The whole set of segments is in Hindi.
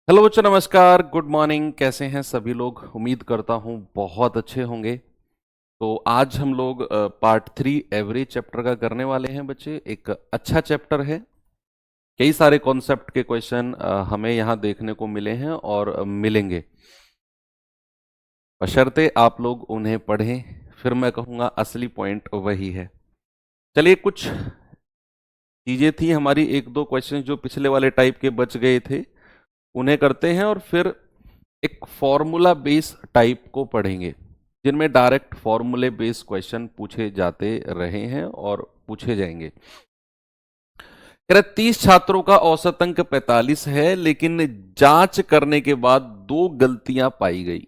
हेलो बच्चों, नमस्कार, गुड मॉर्निंग। कैसे हैं सभी लोग? उम्मीद करता हूं बहुत अच्छे होंगे। तो आज हम लोग पार्ट 3 एवरेज चैप्टर का करने वाले हैं बच्चे। एक अच्छा चैप्टर है। कई सारे कॉन्सेप्ट के क्वेश्चन हमें यहाँ देखने को मिले हैं और मिलेंगे, बशर्ते आप लोग उन्हें पढ़ें। फिर मैं कहूँगा असली पॉइंट वही है। चलिए, कुछ चीज़ें थी हमारी, एक दो क्वेश्चन जो पिछले वाले टाइप के बच गए थे उन्हें करते हैं, और फिर एक फॉर्मूला बेस टाइप को पढ़ेंगे जिनमें डायरेक्ट फॉर्मूले बेस क्वेश्चन पूछे जाते रहे हैं और पूछे जाएंगे। कह रहे 30 छात्रों का औसत अंक 45 है, लेकिन जांच करने के बाद दो गलतियां पाई गई।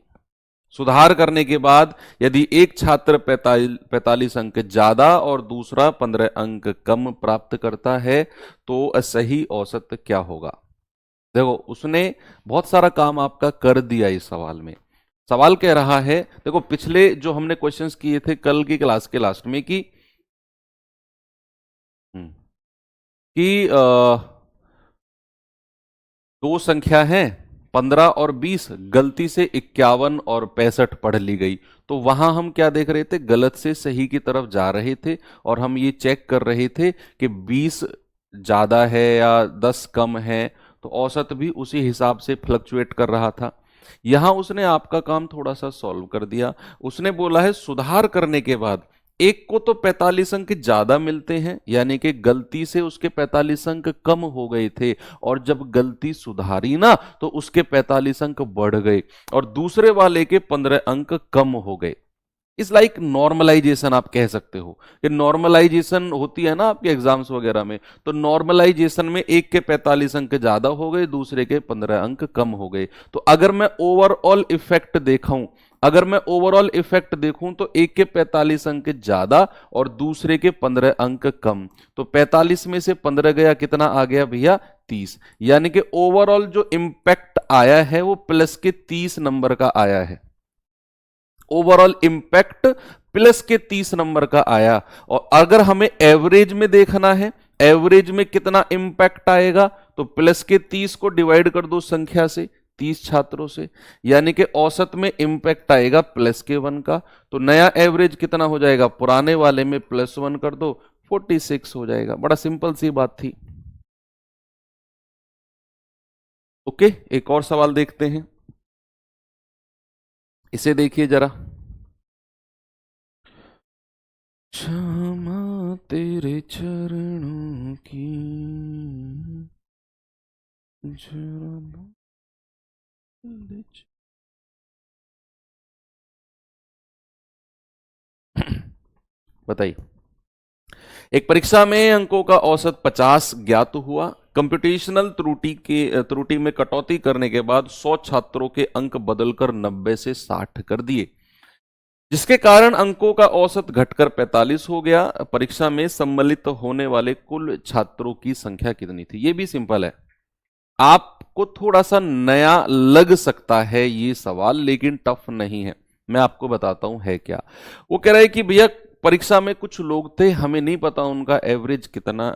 सुधार करने के बाद यदि एक छात्र 45 अंक ज्यादा और दूसरा 15 अंक कम प्राप्त करता है तो सही औसत क्या होगा? देखो, उसने बहुत सारा काम आपका कर दिया इस सवाल में। सवाल कह रहा है, देखो पिछले जो हमने क्वेश्चंस किए थे कल की क्लास के लास्ट में कि दो संख्या हैं 15 और 20, गलती से 51 और 65 पढ़ ली गई। तो वहां हम क्या देख रहे थे? गलत से सही की तरफ जा रहे थे और हम ये चेक कर रहे थे कि 20 ज्यादा है या 10 कम है, तो औसत भी उसी हिसाब से फ्लक्चुएट कर रहा था। यहां उसने आपका काम थोड़ा सा सॉल्व कर दिया। उसने बोला है सुधार करने के बाद एक को तो 45 अंक ज्यादा मिलते हैं, यानी कि गलती से उसके 45 अंक कम हो गए थे, और जब गलती सुधारी ना तो उसके 45 अंक बढ़ गए और दूसरे वाले के 15 अंक कम हो गए। इस लाइक नॉर्मलाइजेशन आप कह सकते हो कि नॉर्मलाइजेशन होती है ना आपके एग्जाम्स वगैरह में। तो नॉर्मलाइजेशन में एक के 45 अंक ज्यादा हो गए, दूसरे के 15 अंक कम हो गए। तो अगर मैं ओवरऑल इफेक्ट देखूं, तो एक के 45 अंक ज्यादा और दूसरे के 15 अंक कम, तो 45 में से 15 गया, कितना आ गया भैया? 30। यानी कि ओवरऑल जो इंपैक्ट आया है वो प्लस के 30 नंबर का आया है। ओवरऑल इंपैक्ट प्लस के 30 नंबर का आया। और अगर हमें एवरेज में देखना है, एवरेज में कितना इंपैक्ट आएगा, तो प्लस के 30 को डिवाइड कर दो संख्या से, 30 छात्रों से, यानी कि औसत में इंपैक्ट आएगा प्लस के 1 का। तो नया एवरेज कितना हो जाएगा? पुराने वाले में प्लस 1 कर दो, 46 हो जाएगा। बड़ा सिंपल सी बात थी। ओके, एक और सवाल देखते हैं, इसे देखिए जरा। क्षमा तेरे चरणों की जरा बताइए। एक परीक्षा में अंकों का औसत 50 ज्ञात हुआ। कंप्यूटेशनल त्रुटि में कटौती करने के बाद 100 छात्रों के अंक बदलकर 90 से 60 कर दिए, जिसके कारण अंकों का औसत घटकर 45 हो गया। परीक्षा में सम्मिलित होने वाले कुल छात्रों की संख्या कितनी थी? ये भी सिंपल है। आपको थोड़ा सा नया लग सकता है ये सवाल, लेकिन टफ नहीं है। मैं आपको बताता हूं है क्या। वो कह रहा है कि भैया परीक्षा में कुछ लोग थे, हमें नहीं पता उनका एवरेज कितना,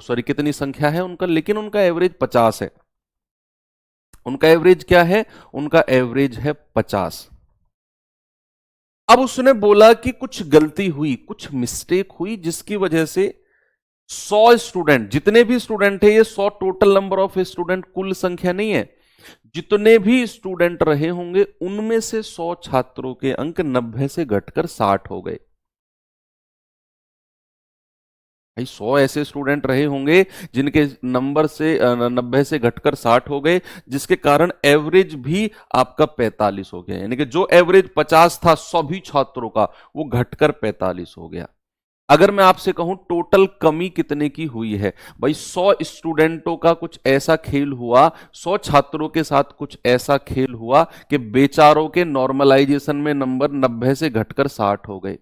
सॉरी कितनी संख्या है उनका, लेकिन उनका एवरेज 50 है। उनका एवरेज क्या है? उनका एवरेज है 50। अब उसने बोला कि कुछ गलती हुई, कुछ मिस्टेक हुई, जिसकी वजह से 100 स्टूडेंट, जितने भी स्टूडेंट है, ये 100 टोटल नंबर ऑफ स्टूडेंट कुल संख्या नहीं है, जितने भी स्टूडेंट रहे होंगे उनमें से 100 छात्रों के अंक 90 से घटकर 60 हो गए। भाई 100 ऐसे स्टूडेंट रहे होंगे जिनके नंबर से 90 से घटकर 60 हो गए, जिसके कारण एवरेज भी आपका 45 हो गया। यानी कि जो एवरेज 50 था सभी छात्रों का, वो घटकर 45 हो गया। अगर मैं आपसे कहूं टोटल कमी कितने की हुई है, भाई 100 स्टूडेंटों का कुछ ऐसा खेल हुआ, 100 छात्रों के साथ कुछ ऐसा खेल हुआ कि बेचारों के नॉर्मलाइजेशन में नंबर 90 से घटकर 60 हो गए।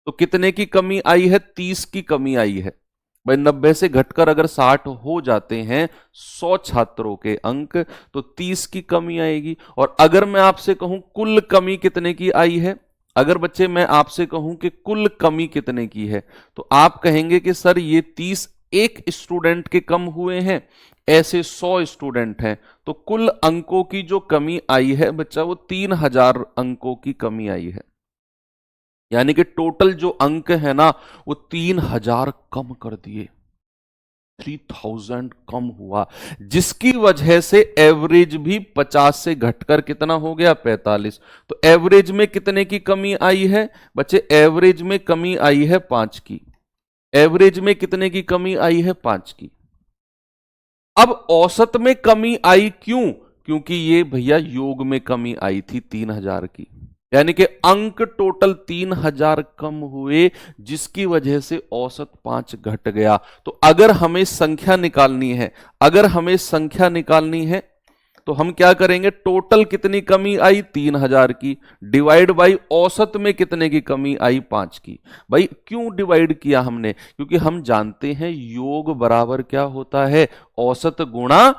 तो कितने की कमी आई है? 30 की कमी आई है। भाई 90 से घटकर अगर 60 हो जाते हैं 100 छात्रों के अंक, तो 30 की कमी आएगी। और अगर मैं आपसे कहूं कुल कमी कितने की आई है, अगर बच्चे मैं आपसे कहूं कि कुल कमी कितने की है, तो आप कहेंगे कि सर ये 30 एक स्टूडेंट के कम हुए हैं, ऐसे 100 स्टूडेंट हैं, तो कुल अंकों की जो कमी आई है बच्चा वो 3000 अंकों की कमी आई है। यानी कि टोटल जो अंक है ना वो 3000 कम कर दिए, 3000 कम हुआ, जिसकी वजह से एवरेज भी 50 से घटकर कितना हो गया 45। तो एवरेज में कितने की कमी आई है बच्चे? एवरेज में कमी आई है 5 की। एवरेज में कितने की कमी आई है? 5 की। अब औसत में कमी आई क्यों? क्योंकि ये भैया योग में कमी आई थी 3000 की, यानी कि अंक टोटल 3000 कम हुए, जिसकी वजह से औसत 5 घट गया। तो अगर हमें संख्या निकालनी है, अगर हमें संख्या निकालनी है तो हम क्या करेंगे? टोटल कितनी कमी आई 3000 की, डिवाइड बाई औसत में कितने की कमी आई 5 की। भाई क्यों डिवाइड किया हमने? क्योंकि हम जानते हैं योग बराबर क्या होता है? औसत गुणा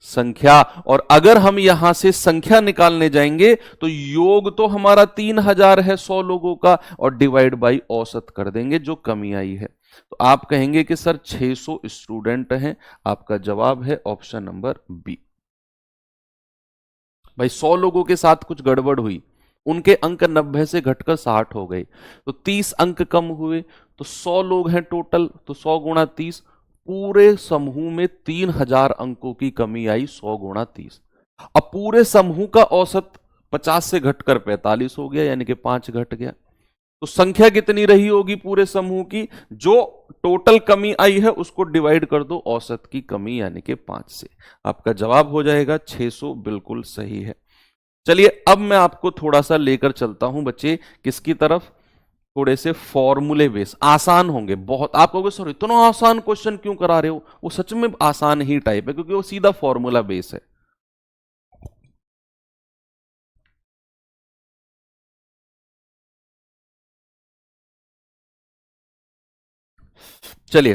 संख्या। और अगर हम यहां से संख्या निकालने जाएंगे तो योग तो हमारा 3000 है 100 लोगों का, और डिवाइड बाई औसत कर देंगे जो कमी आई है। तो आप कहेंगे कि सर 600 स्टूडेंट हैं। आपका जवाब है ऑप्शन नंबर बी। भाई 100 लोगों के साथ कुछ गड़बड़ हुई, उनके अंक 90 से घटकर 60 हो गए, तो 30 अंक कम हुए। तो 100 लोग हैं टोटल, तो 100 गुणा 30, पूरे समूह में 3000 अंकों की कमी आई 100 गुणा 30। अब पूरे समूह का औसत 50 से घटकर 45 हो गया, यानी कि 5 घट गया। तो संख्या कितनी रही होगी पूरे समूह की? जो टोटल कमी आई है उसको डिवाइड कर दो औसत की कमी, यानी कि 5 से। आपका जवाब हो जाएगा 600, बिल्कुल सही है। चलिए अब मैं आपको थोड़ा सा लेकर चलता हूं बच्चे, किसकी तरफ? थोड़े से फॉर्मूले बेस, आसान होंगे बहुत। आप कहोगे सर इतना आसान क्वेश्चन क्यों करा रहे हो? वो सच में आसान ही टाइप है, क्योंकि वो सीधा फॉर्मूला बेस है। चलिए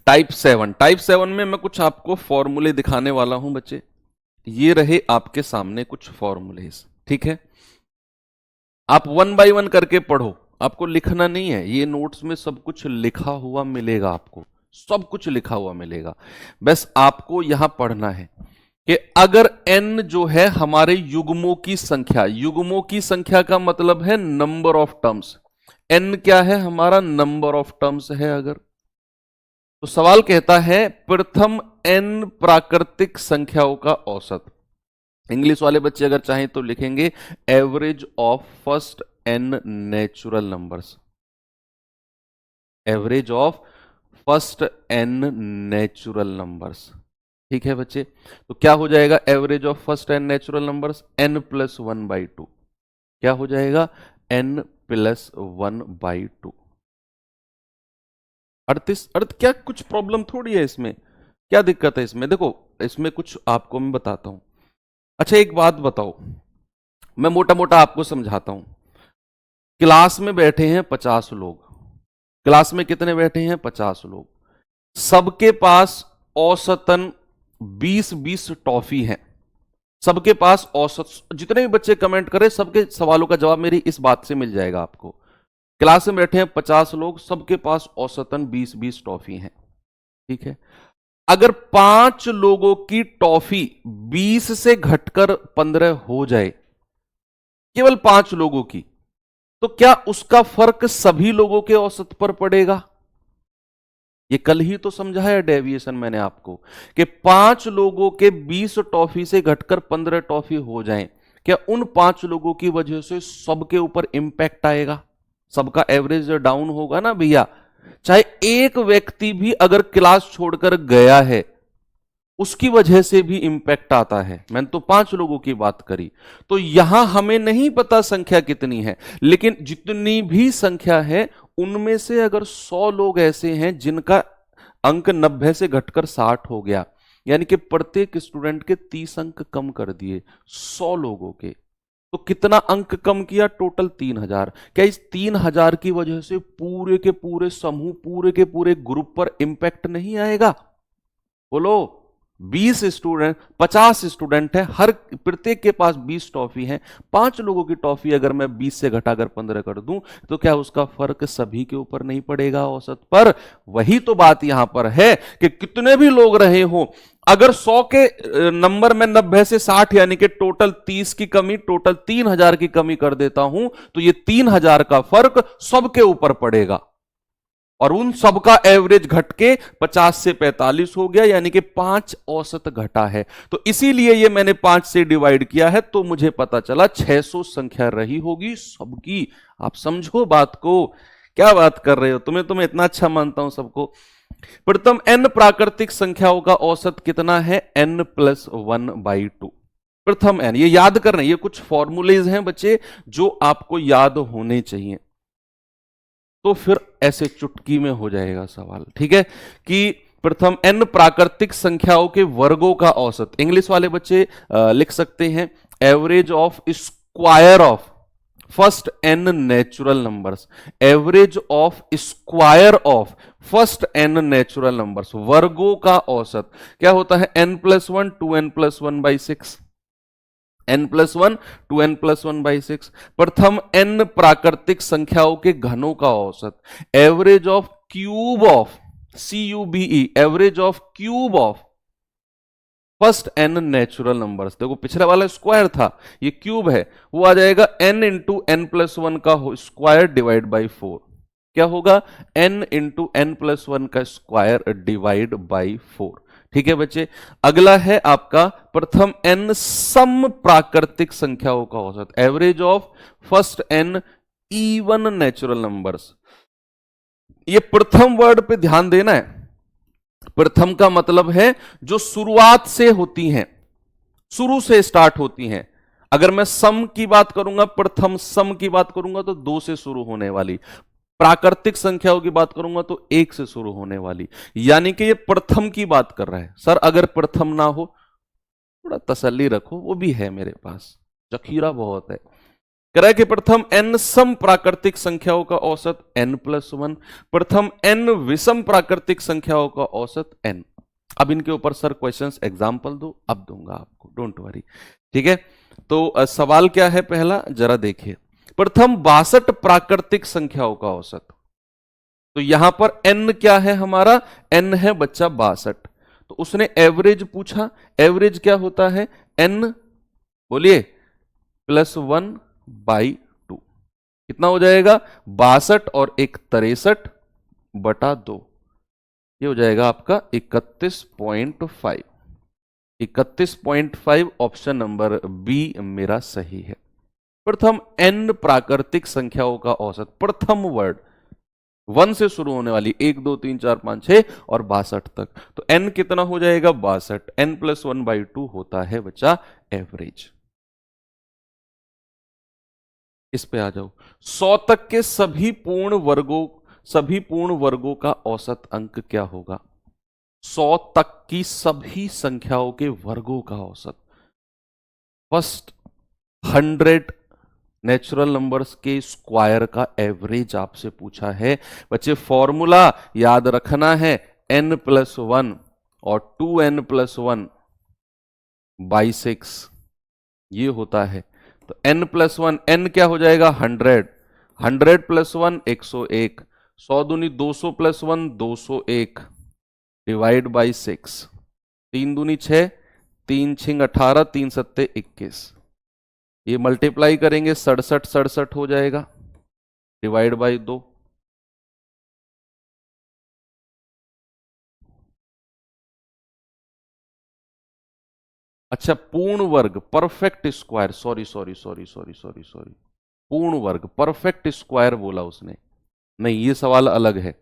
टाइप 7 में मैं कुछ आपको फॉर्मूले दिखाने वाला हूं बच्चे। ये रहे आपके सामने कुछ फॉर्मूलेस, ठीक है? आप वन बाय वन करके पढ़ो, आपको लिखना नहीं है। ये नोट्स में सब कुछ लिखा हुआ मिलेगा, आपको सब कुछ लिखा हुआ मिलेगा। बस आपको यहां पढ़ना है कि अगर n जो है हमारे युग्मों की संख्या, युग्मों की संख्या का मतलब है नंबर ऑफ टर्म्स। n क्या है? हमारा नंबर ऑफ टर्म्स है। अगर तो सवाल कहता है प्रथम n प्राकृतिक संख्याओं का औसत। इंग्लिश वाले बच्चे अगर चाहें तो लिखेंगे average of first n natural numbers. Average of first n natural numbers, ठीक है बच्चे? तो क्या हो जाएगा average of first n natural numbers? n plus 1/2। क्या हो जाएगा? n plus 1/2। अर्थ क्या कुछ प्रॉब्लम थोड़ी है इसमें, क्या दिक्कत है इसमें? देखो इसमें कुछ आपको मैं बताता हूं। अच्छा एक बात बताओ, मैं मोटा मोटा आपको समझाता हूं। क्लास में बैठे हैं 50 लोग, क्लास में कितने बैठे हैं? 50 लोग। सबके पास औसतन 20-20 टॉफी है। सबके पास औसत, जितने भी बच्चे कमेंट करें सबके सवालों का जवाब मेरी इस बात से मिल जाएगा आपको। क्लास में बैठे हैं 50 लोग, सबके पास औसतन 20-20 टॉफी हैं, ठीक है? अगर 5 लोगों की टॉफी 20 से घटकर 15 हो जाए, केवल 5 लोगों की, तो क्या उसका फर्क सभी लोगों के औसत पर पड़ेगा? ये कल ही तो समझाया डेविएशन मैंने आपको कि 5 लोगों के 20 टॉफी से घटकर 15 टॉफी हो जाएं, क्या उन 5 लोगों की वजह से सबके ऊपर इंपैक्ट आएगा? सबका एवरेज डाउन होगा ना भैया। चाहे एक व्यक्ति भी अगर क्लास छोड़कर गया है उसकी वजह से भी इंपैक्ट आता है। मैंने तो 5 लोगों की बात करी। तो यहां हमें नहीं पता संख्या कितनी है, लेकिन जितनी भी संख्या है उनमें से अगर 100 लोग ऐसे हैं जिनका अंक 90 से घटकर 60 हो गया, यानी कि प्रत्येक स्टूडेंट के 30 अंक कम कर दिए 100 लोगों के, तो कितना अंक कम किया? टोटल 3000। क्या इस 3000 की वजह से पूरे के पूरे समूह, पूरे के पूरे ग्रुप पर इंपैक्ट नहीं आएगा? बोलो। 20 स्टूडेंट 50 स्टूडेंट है, हर प्रत्येक के पास 20 टॉफी है। 5 लोगों की टॉफी अगर मैं 20 से घटाकर 15 कर दूं तो क्या उसका फर्क सभी के ऊपर नहीं पड़ेगा औसत पर? वही तो बात यहां पर है कि कितने भी लोग रहे हो, अगर 100 के नंबर में 90 से 60 यानी कि टोटल 30 की कमी, टोटल 3000 की कमी कर देता हूं तो ये 3000 का फर्क सबके ऊपर पड़ेगा और उन सबका एवरेज घट के 50 से 45 हो गया, यानी कि 5 औसत घटा है। तो इसीलिए ये मैंने 5 से डिवाइड किया है, तो मुझे पता चला 600 संख्या रही होगी सबकी। आप समझो बात को, क्या बात कर रहे हो, तुम्हें इतना अच्छा मानता हूं सबको। प्रथम n प्राकृतिक संख्याओं का औसत कितना है? n+1/2। प्रथम n, ये याद करना, ये कुछ फॉर्मूलेज हैं बच्चे जो आपको याद होने चाहिए, तो फिर ऐसे चुटकी में हो जाएगा सवाल। ठीक है कि प्रथम n प्राकृतिक संख्याओं के वर्गों का औसत, इंग्लिश वाले बच्चे लिख सकते हैं average of square of first n natural numbers, average of square of first n natural numbers, वर्गों का औसत क्या होता है? n+1 2n+1/6, n+1 2n+1/6। प्रथम n प्राकृतिक संख्याओं के घनों का औसत, average of cube of CUBE, average of cube of first n natural numbers. देखो पिछला वाला स्क्वायर था, ये क्यूब है, वो आ जाएगा n इंटू n+1 का स्क्वायर डिवाइड बाई 4। क्या होगा? n इंटू n+1 का स्क्वायर डिवाइड बाई 4। ठीक है बच्चे, अगला है आपका प्रथम n सम प्राकृतिक संख्याओं का औसत, average of first n even natural numbers. ये प्रथम वर्ड पे ध्यान देना है, प्रथम का मतलब है जो शुरुआत से होती हैं, शुरू से स्टार्ट होती हैं। अगर मैं सम की बात करूंगा, प्रथम सम की बात करूंगा तो 2 से शुरू होने वाली, प्राकृतिक संख्याओं की बात करूंगा तो 1 से शुरू होने वाली, यानी कि ये प्रथम की बात कर रहा है। सर अगर प्रथम ना हो, थोड़ा तसल्ली रखो, वो भी है मेरे पास, जखीरा बहुत है। कह रहा है कि प्रथम n सम प्राकृतिक संख्याओं का औसत n+1, प्रथम n विषम प्राकृतिक संख्याओं का औसत n। अब इनके ऊपर सर क्वेश्चंस एग्जांपल दो, अब दूंगा आपको, डोंट वरी। ठीक है, तो सवाल क्या है पहला, जरा देखिए। प्रथम 62 प्राकृतिक संख्याओं का औसत, तो यहां पर n क्या है हमारा? n है बच्चा 62, तो उसने एवरेज पूछा, एवरेज क्या होता है? n, बोलिए, +1/2, कितना हो जाएगा? 62 और 1 63/2, ये हो जाएगा आपका 31.5। 31.5 ऑप्शन नंबर बी मेरा सही है। प्रथम n प्राकृतिक संख्याओं का औसत, प्रथम वर्ड 1 से शुरू होने वाली, 1 2 3 4 5 6 और 62 तक, तो n कितना हो जाएगा? 62, n+1/2 होता है बच्चा एवरेज। इस पे आ जाओ, 100 तक के सभी पूर्ण वर्गों का औसत अंक क्या होगा? 100 तक की सभी संख्याओं के वर्गों का औसत, फर्स्ट 100 नेचुरल नंबर्स के स्क्वायर का एवरेज आपसे पूछा है बच्चे। फॉर्मूला याद रखना है, n+1 और 2n+1/6 ये होता है। तो n+1, n क्या हो जाएगा? 100, 100+1 101, 100 दूनी 200+1 201 डिवाइड बाई 6, 3 दूनी 6, 3 छिंग 18, 3 सत्ते 21, ये मल्टीप्लाई करेंगे 67 हो जाएगा डिवाइड बाई 2। अच्छा, पूर्ण वर्ग परफेक्ट स्क्वायर, सॉरी, पूर्ण वर्ग परफेक्ट स्क्वायर बोला उसने, नहीं ये सवाल अलग है,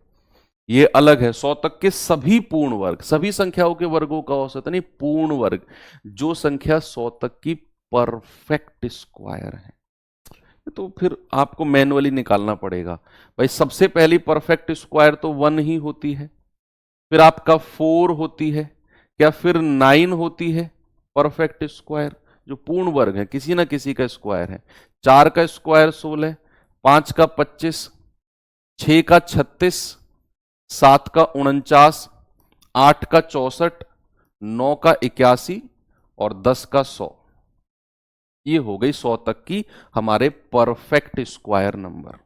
ये अलग है। 100 तक के सभी पूर्ण वर्ग, सभी संख्याओं के वर्गों का औसत नहीं, पूर्ण वर्ग, जो संख्या 100 तक की परफेक्ट स्क्वायर है, तो फिर आपको मैनुअली निकालना पड़ेगा भाई। सबसे पहली परफेक्ट स्क्वायर तो 1 ही होती है, फिर आपका 4 होती है, क्या फिर 9 होती है परफेक्ट स्क्वायर, जो पूर्ण वर्ग है, किसी ना किसी का स्क्वायर है। 4 का स्क्वायर 16, 5 का 25, 6 का 36, 7 का 49, 8 का 64, 9 का 81 और 10 का 100। ये हो गई 100 तक की हमारे perfect square number.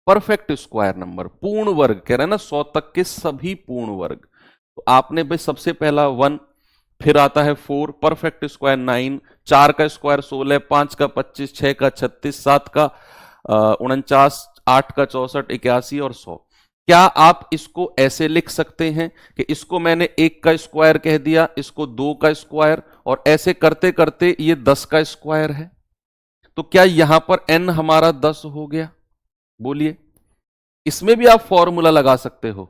Perfect square number पूर्ण वर्ग कह रहे हैं ना, 100 तक के सभी पूर्ण वर्ग। तो आपने भाई सबसे पहला 1, फिर आता है 4, परफेक्ट स्क्वायर 9, 4 का स्क्वायर 16, 5 का 25, 6 का 36, 7 का 49, 8 का 64, 81 और 100। क्या आप इसको ऐसे लिख सकते हैं कि इसको मैंने 1 का स्क्वायर कह दिया, इसको 2 का स्क्वायर, और ऐसे करते करते ये 10 का स्क्वायर है? तो क्या यहां पर n हमारा 10 हो गया? बोलिए। इसमें भी आप फॉर्मूला लगा सकते हो,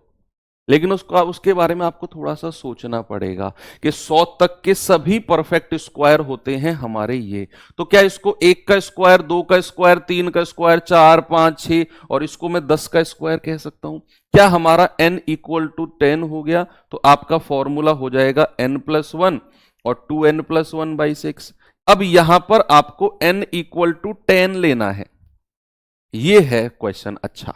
लेकिन उसके बारे में आपको थोड़ा सा सोचना पड़ेगा कि 100 तक के सभी परफेक्ट स्क्वायर होते हैं हमारे ये। तो क्या इसको 1 का स्क्वायर, 2 का स्क्वायर, 3 का स्क्वायर, 4, 5, 6 और इसको मैं 10 का स्क्वायर कह सकता हूं? क्या हमारा n इक्वल टू 10 हो गया? तो आपका फॉर्मूला हो जाएगा n+1 और 2n+1/6। अब यहां पर आपको n इक्वल टू 10 लेना है, ये है क्वेश्चन। अच्छा,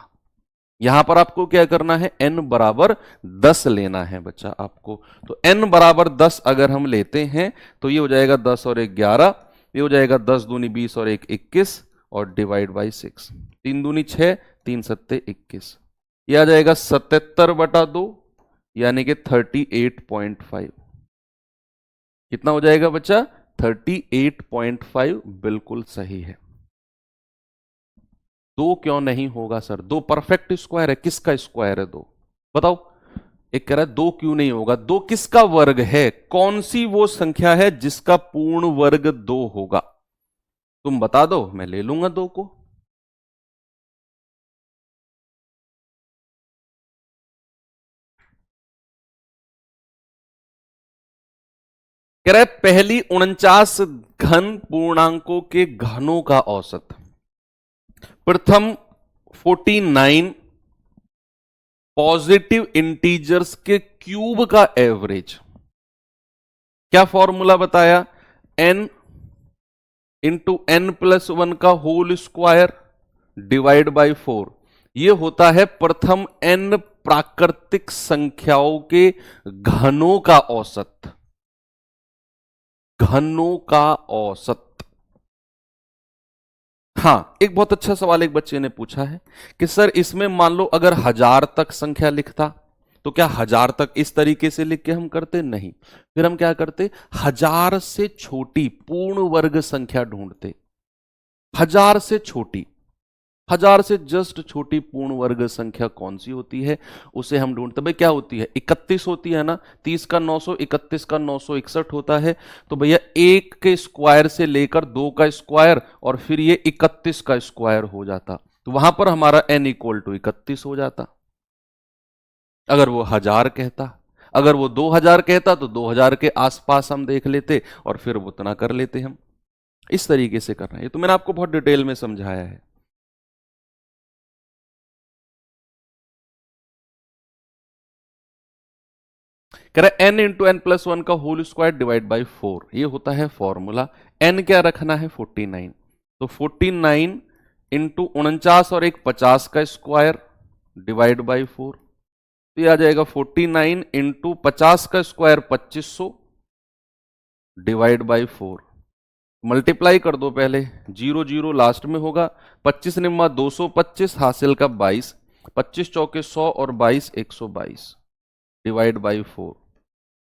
यहां पर आपको क्या करना है? n बराबर 10 लेना है बच्चा आपको। तो n बराबर 10 अगर हम लेते हैं तो ये हो जाएगा 10 और 1 11, ये हो जाएगा 10 दूनी 20 और 1 21 और डिवाइड बाई 6, 3 दूनी 6, 3 सत्ते 21, ये आ जाएगा 77/2 यानी कि 38.5। कितना हो जाएगा बच्चा? 38.5 बिल्कुल सही है। 2 क्यों नहीं होगा सर? 2 परफेक्ट स्क्वायर है। किसका स्क्वायर है 2? बताओ। एक कह रहा है 2 क्यों नहीं होगा? 2 किसका वर्ग है? कौन सी वो संख्या है जिसका पूर्ण वर्ग 2 होगा? तुम बता दो, मैं ले लूंगा 2 को। कह रहा है पहली 49 घन पूर्णांकों के घनों का औसत, प्रथम 49 पॉजिटिव इंटीजर्स के क्यूब का एवरेज। क्या फॉर्मूला बताया? n इंटू n+1 का होल स्क्वायर डिवाइड बाई 4। यह होता है प्रथम n प्राकृतिक संख्याओं के घनों का औसत। घनों का औसत। हां, एक बहुत अच्छा सवाल एक बच्चे ने पूछा है कि सर इसमें मान लो अगर 1000 तक संख्या लिखता तो क्या 1000 तक इस तरीके से लिख के हम करते? नहीं। फिर हम क्या करते? 1000 से छोटी पूर्ण वर्ग संख्या ढूंढते। 1000 से छोटी, 1000 से जस्ट छोटी पूर्ण वर्ग संख्या कौन सी होती है, उसे हम ढूंढते। भाई क्या होती है? 31 होती है ना। 30 का 900, 31 का 961 होता है। तो भैया 1 के स्क्वायर से लेकर 2 का स्क्वायर और फिर ये 31 का स्क्वायर हो जाता। तो वहां पर हमारा n इक्वल टू 31 हो जाता। अगर वो 1000 कहता, अगर वो 2000 कहता तो 2000 के आसपास हम देख लेते और फिर उतना कर लेते हम। इस तरीके से करना है। तो मैंने आपको बहुत डिटेल में समझाया है। कह रहा है n इंटू n+1 का होल स्क्वायर डिवाइड बाई 4, ये होता है फॉर्मूला। n क्या रखना है? 49। तो 49 इंटू 49 और 1 50 का स्क्वायर डिवाइड बाई 4, तो ये आ जाएगा 49 इंटू 50 का स्क्वायर 2500 डिवाइड बाई 4। मल्टीप्लाई कर दो पहले, 0 0 लास्ट में होगा। 25 निम्मा 225 हासिल का 22, 25 चौके 100 और 22 122 डिवाइड बाई 4।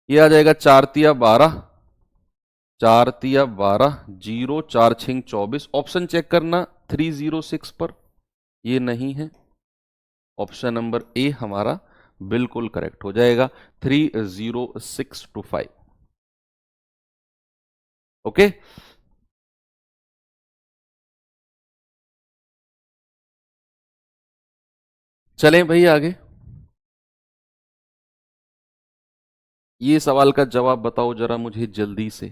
ये आ जाएगा 4 तिया 12, 4 तिया 12, 0 4 6 24। ऑप्शन चेक करना 306 पर, ये नहीं है। ऑप्शन नंबर ए हमारा बिल्कुल करेक्ट हो जाएगा, 30625। ओके। चलें भाई आगे। ये सवाल का जवाब बताओ जरा मुझे जल्दी से।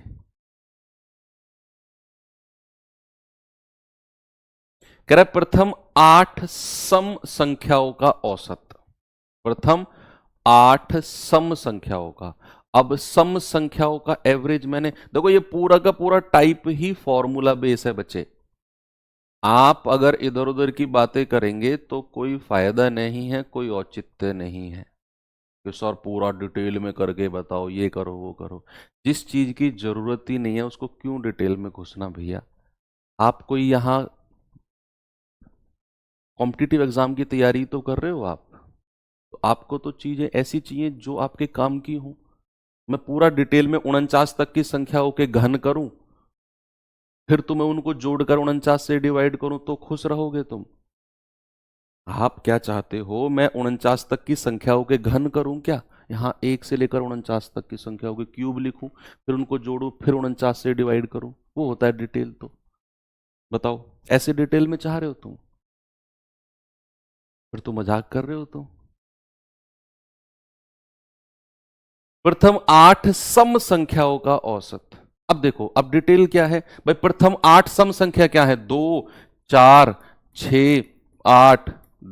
कह रहा है प्रथम 8 सम संख्याओं का औसत। प्रथम 8 सम संख्याओं का। अब सम संख्याओं का एवरेज मैंने देखो, ये पूरा का पूरा टाइप ही फॉर्मूला बेस है बच्चे। आप अगर इधर उधर की बातें करेंगे तो कोई फायदा नहीं है, कोई औचित्य नहीं है। कि सर पूरा डिटेल में करके बताओ, ये करो वो करो। जिस चीज की जरूरत ही नहीं है उसको क्यों डिटेल में घुसना भैया। आप कोई यहाँ कॉम्पिटिटिव एग्जाम की तैयारी तो कर रहे हो आप, तो आपको तो चीजें ऐसी चाहिए जो आपके काम की हो। मैं पूरा डिटेल में 49 तक की संख्याओं के घन करूं, फिर तुम्हें उनको जोड़कर 49 से डिवाइड करूं तो खुश रहोगे तुम? आप क्या चाहते हो, मैं 49 तक की संख्याओं के घन करूं क्या? यहां 1 से लेकर 49 तक की संख्याओं के क्यूब लिखूं, फिर उनको जोड़ूं, फिर 49 से डिवाइड करूं? वो होता है डिटेल। तो बताओ, ऐसे डिटेल में चाह रहे हो तुम? फिर तो मजाक कर रहे हो तुम। प्रथम 8 सम संख्याओं का औसत। अब देखो, अब डिटेल क्या है भाई। प्रथम 8 सम संख्या क्या है? 2, 4, 6, 8,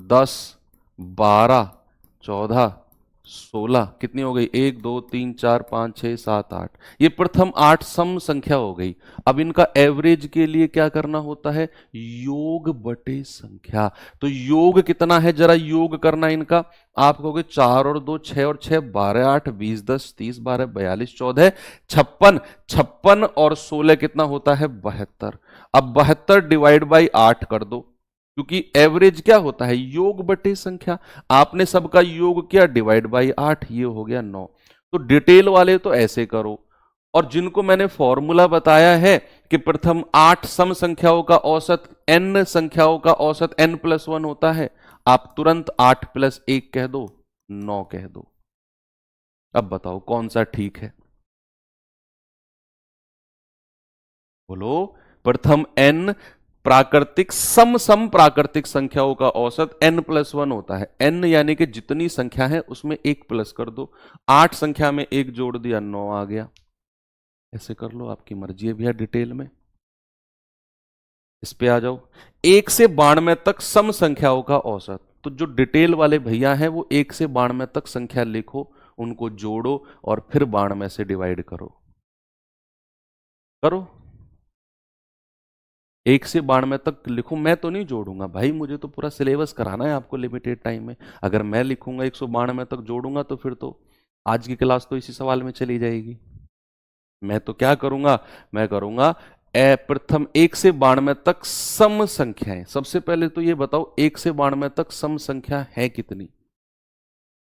10, 12, 14, 16। कितनी हो गई? 1, 2, 3, 4, 5, 6, 7, 8। ये प्रथम 8 सम संख्या हो गई। अब इनका एवरेज के लिए क्या करना होता है? योग बटे संख्या। तो योग कितना है, जरा योग करना इनका। आप कहोगे 4 और 2 6 और 6 12 8 20 10 30 12 42 14 56। 56 और 16 कितना होता है? 72। अब 72 डिवाइड बाई 8 कर दो, क्योंकि एवरेज क्या होता है? योग बटे संख्या। आपने सबका योग किया, डिवाइड बाई 8, ये हो गया 9। तो डिटेल वाले तो ऐसे करो, और जिनको मैंने फॉर्मूला बताया है कि प्रथम 8 सम संख्याओं का औसत n संख्याओं का औसत n+1 होता है, आप तुरंत 8 + 1 कह दो, 9 कह दो। अब बताओ कौन सा ठीक है? बोलो। प्रथम n प्राकृतिक सम प्राकृतिक संख्याओं का औसत n+1 होता है। n यानी कि जितनी संख्या है उसमें 1 प्लस कर दो। 8 संख्या में 1 जोड़ दिया, 9 आ गया। ऐसे कर लो, आपकी मर्जी है भैया। डिटेल में इस पे आ जाओ। 1 से 92 तक सम संख्याओं का औसत। तो जो डिटेल वाले भैया हैं वो 1 से 92 तक संख्या लिखो, उनको जोड़ो और फिर 92 से डिवाइड करो। करो। 1 से 92 तक लिखो। मैं तो नहीं जोड़ूंगा भाई, मुझे तो पूरा सिलेबस कराना है आपको लिमिटेड टाइम में। अगर मैं लिखूंगा 192 तक जोड़ूंगा तो फिर तो आज की क्लास तो इसी सवाल में चली जाएगी। मैं तो क्या करूंगा, मैं करूंगा प्रथम 1 से 92 तक सम संख्याएं। सबसे पहले तो ये बताओ 1 से 92 तक सम संख्या है कितनी?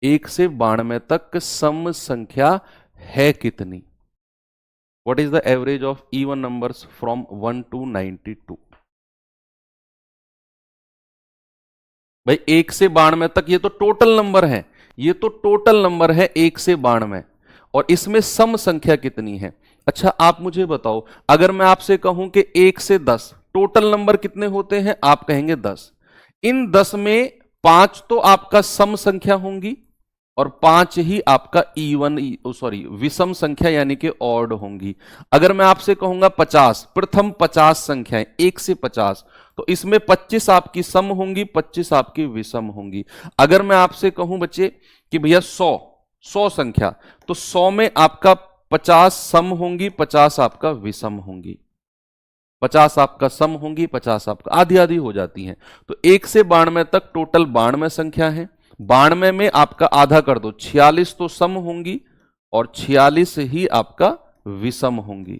1 से 92 तक सम संख्या है कितनी? What is the average of even numbers from 1 to 92? भाई 1 से 92 तक ये तो टोटल नंबर है, ये तो टोटल नंबर है 1 से 92, और इसमें सम संख्या कितनी है? अच्छा आप मुझे बताओ, अगर मैं आपसे कहूं कि 1 से 10 टोटल नंबर कितने होते हैं? आप कहेंगे 10। इन 10 में 5 तो आपका सम संख्या होंगी और 5 ही आपका विषम संख्या यानी कि ऑड होंगी। अगर मैं आपसे कहूंगा 50, प्रथम 50 संख्याएं 1 से 50, तो इसमें 25 आपकी सम होंगी, 25 आपकी विषम होंगी। अगर मैं आपसे कहूं बच्चे कि भैया 100 संख्या, तो 100 में आपका 50 सम होंगी, 50 आपका विषम होंगी। 50 आपका सम होंगी, 50 आपका आधी आधी हो जाती हैं। तो 1 से 92 तक टोटल 92 संख्या है। 92 में आपका आधा कर दो, 46 तो सम होंगी और 46 ही आपका विषम होंगी।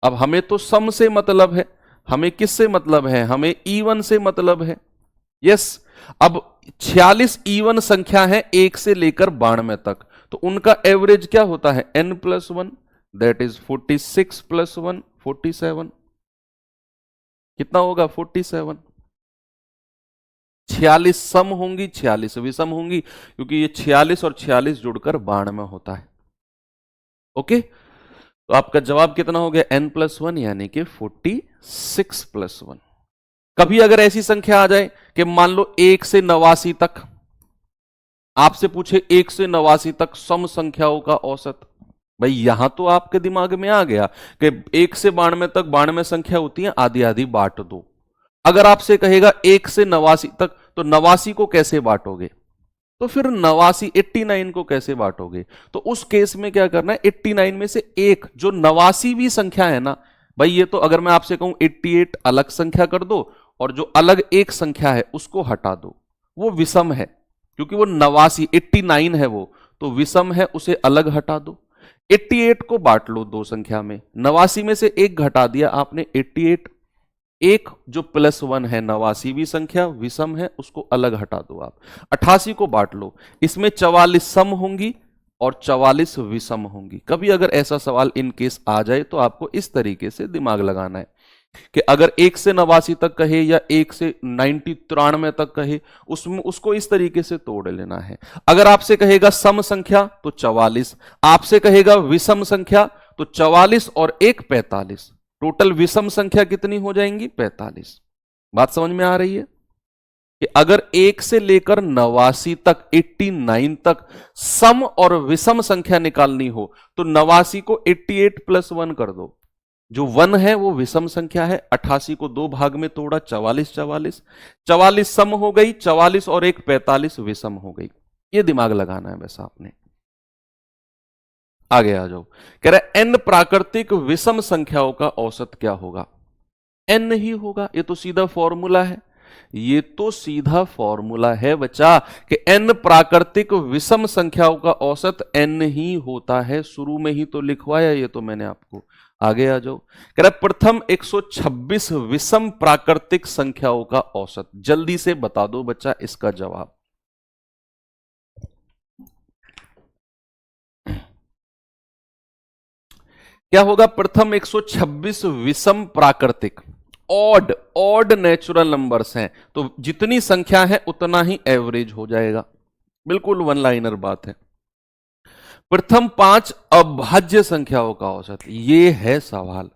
अब हमें तो सम से मतलब है, हमें किससे मतलब है? हमें इवन से मतलब है। यस। अब 46 इवन संख्या है 1 से लेकर 92 तक, तो उनका एवरेज क्या होता है? n+1, that is 46 + 1 47। कितना होगा? 47। 46 सम होंगी, 46 विषम होंगी, क्योंकि ये 46 और 46 जुड़कर 92 होता है। ओके, तो आपका जवाब कितना हो गया? n+1 यानी कि 46 + 1। कभी अगर ऐसी संख्या आ जाए कि मान लो 1 से 89 तक, आपसे पूछे 1 से 89 तक सम संख्याओं का औसत, भाई यहां तो आपके दिमाग में आ गया कि 1 से 92 तक 92 संख्या होती है, आधी आधी बांट दो। अगर आपसे कहेगा 1 से 89 तक, तो 89 को कैसे बांटोगे? तो फिर 89 89 को कैसे बांटोगे? तो उस केस में क्या करना है? 89 में से एक जो 89वीं संख्या है ना भाई, ये तो अगर मैं आपसे कहूं 88 अलग संख्या कर दो और जो अलग एक संख्या है उसको हटा दो, वो विषम है, क्योंकि वो 89 89 है वो, तो विषम है, उसे अलग हटा दो। 88 को बांट लो दो संख्या में, 89 में से एक घटा दिया आपने, 88, एक जो +1 है 89वीं संख्या विषम है, उसको अलग हटा दो आप। 88 को बांट लो, इसमें 44 सम होंगी और 44 विषम होंगी। कभी अगर ऐसा सवाल इन केस आ जाए तो आपको इस तरीके से दिमाग लगाना है कि अगर 1 से 89 तक कहे या 1 से 93 तक कहे, उसमें उसको इस तरीके से तोड़ लेना है। अगर आपसे कहेगा सम संख्या तो 44, आपसे कहेगा विषम संख्या तो 44 और 1 45, टोटल विषम संख्या कितनी हो जाएंगी? 45। बात समझ में आ रही है कि अगर 1 से लेकर 89 तक 89 तक सम और विषम संख्या निकालनी हो तो 89 को 88 + 1 कर दो, जो 1 है वो विषम संख्या है। 88 को दो भाग में तोड़ा, 44 44, 44 सम हो गई, 44 और 1 45 विषम हो गई। ये दिमाग लगाना है वैसा आपने। आगे आ जाओ, कह रहा है n प्राकृतिक विषम संख्याओं का औसत क्या होगा? n ही होगा, ये तो सीधा फॉर्मूला है, ये तो सीधा फॉर्मूला है बच्चा कि n प्राकृतिक विषम संख्याओं का औसत n ही होता है। शुरू में ही तो लिखवाया ये तो मैंने आपको। आगे आ जाओ, कह रहा है प्रथम 126 विषम प्राकृतिक संख्याओं का औसत। जल्दी से बता दो बच्चा इसका जवाब। क्या होगा? प्रथम 126 विषम प्राकृतिक, ऑड नेचुरल नंबर्स हैं, तो जितनी संख्या है उतना ही एवरेज हो जाएगा। बिल्कुल वन लाइनर बात है। प्रथम 5 अभाज्य संख्याओं का औसत, ये है सवाल,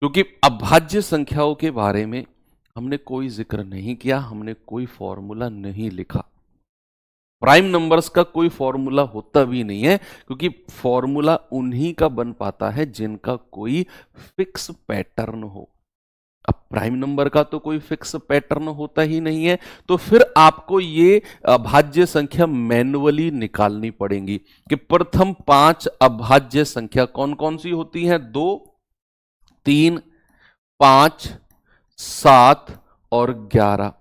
क्योंकि अभाज्य संख्याओं के बारे में हमने कोई जिक्र नहीं किया, हमने कोई फॉर्मूला नहीं लिखा। प्राइम नंबर्स का कोई फॉर्मूला होता भी नहीं है, क्योंकि फॉर्मूला उन्हीं का बन पाता है जिनका कोई फिक्स पैटर्न हो। अब प्राइम नंबर का तो कोई फिक्स पैटर्न होता ही नहीं है, तो फिर आपको ये अभाज्य संख्या मैन्युअली निकालनी पड़ेगी कि प्रथम 5 अभाज्य संख्या कौन कौन सी होती हैं? 2, 3, 5, 7 और 11,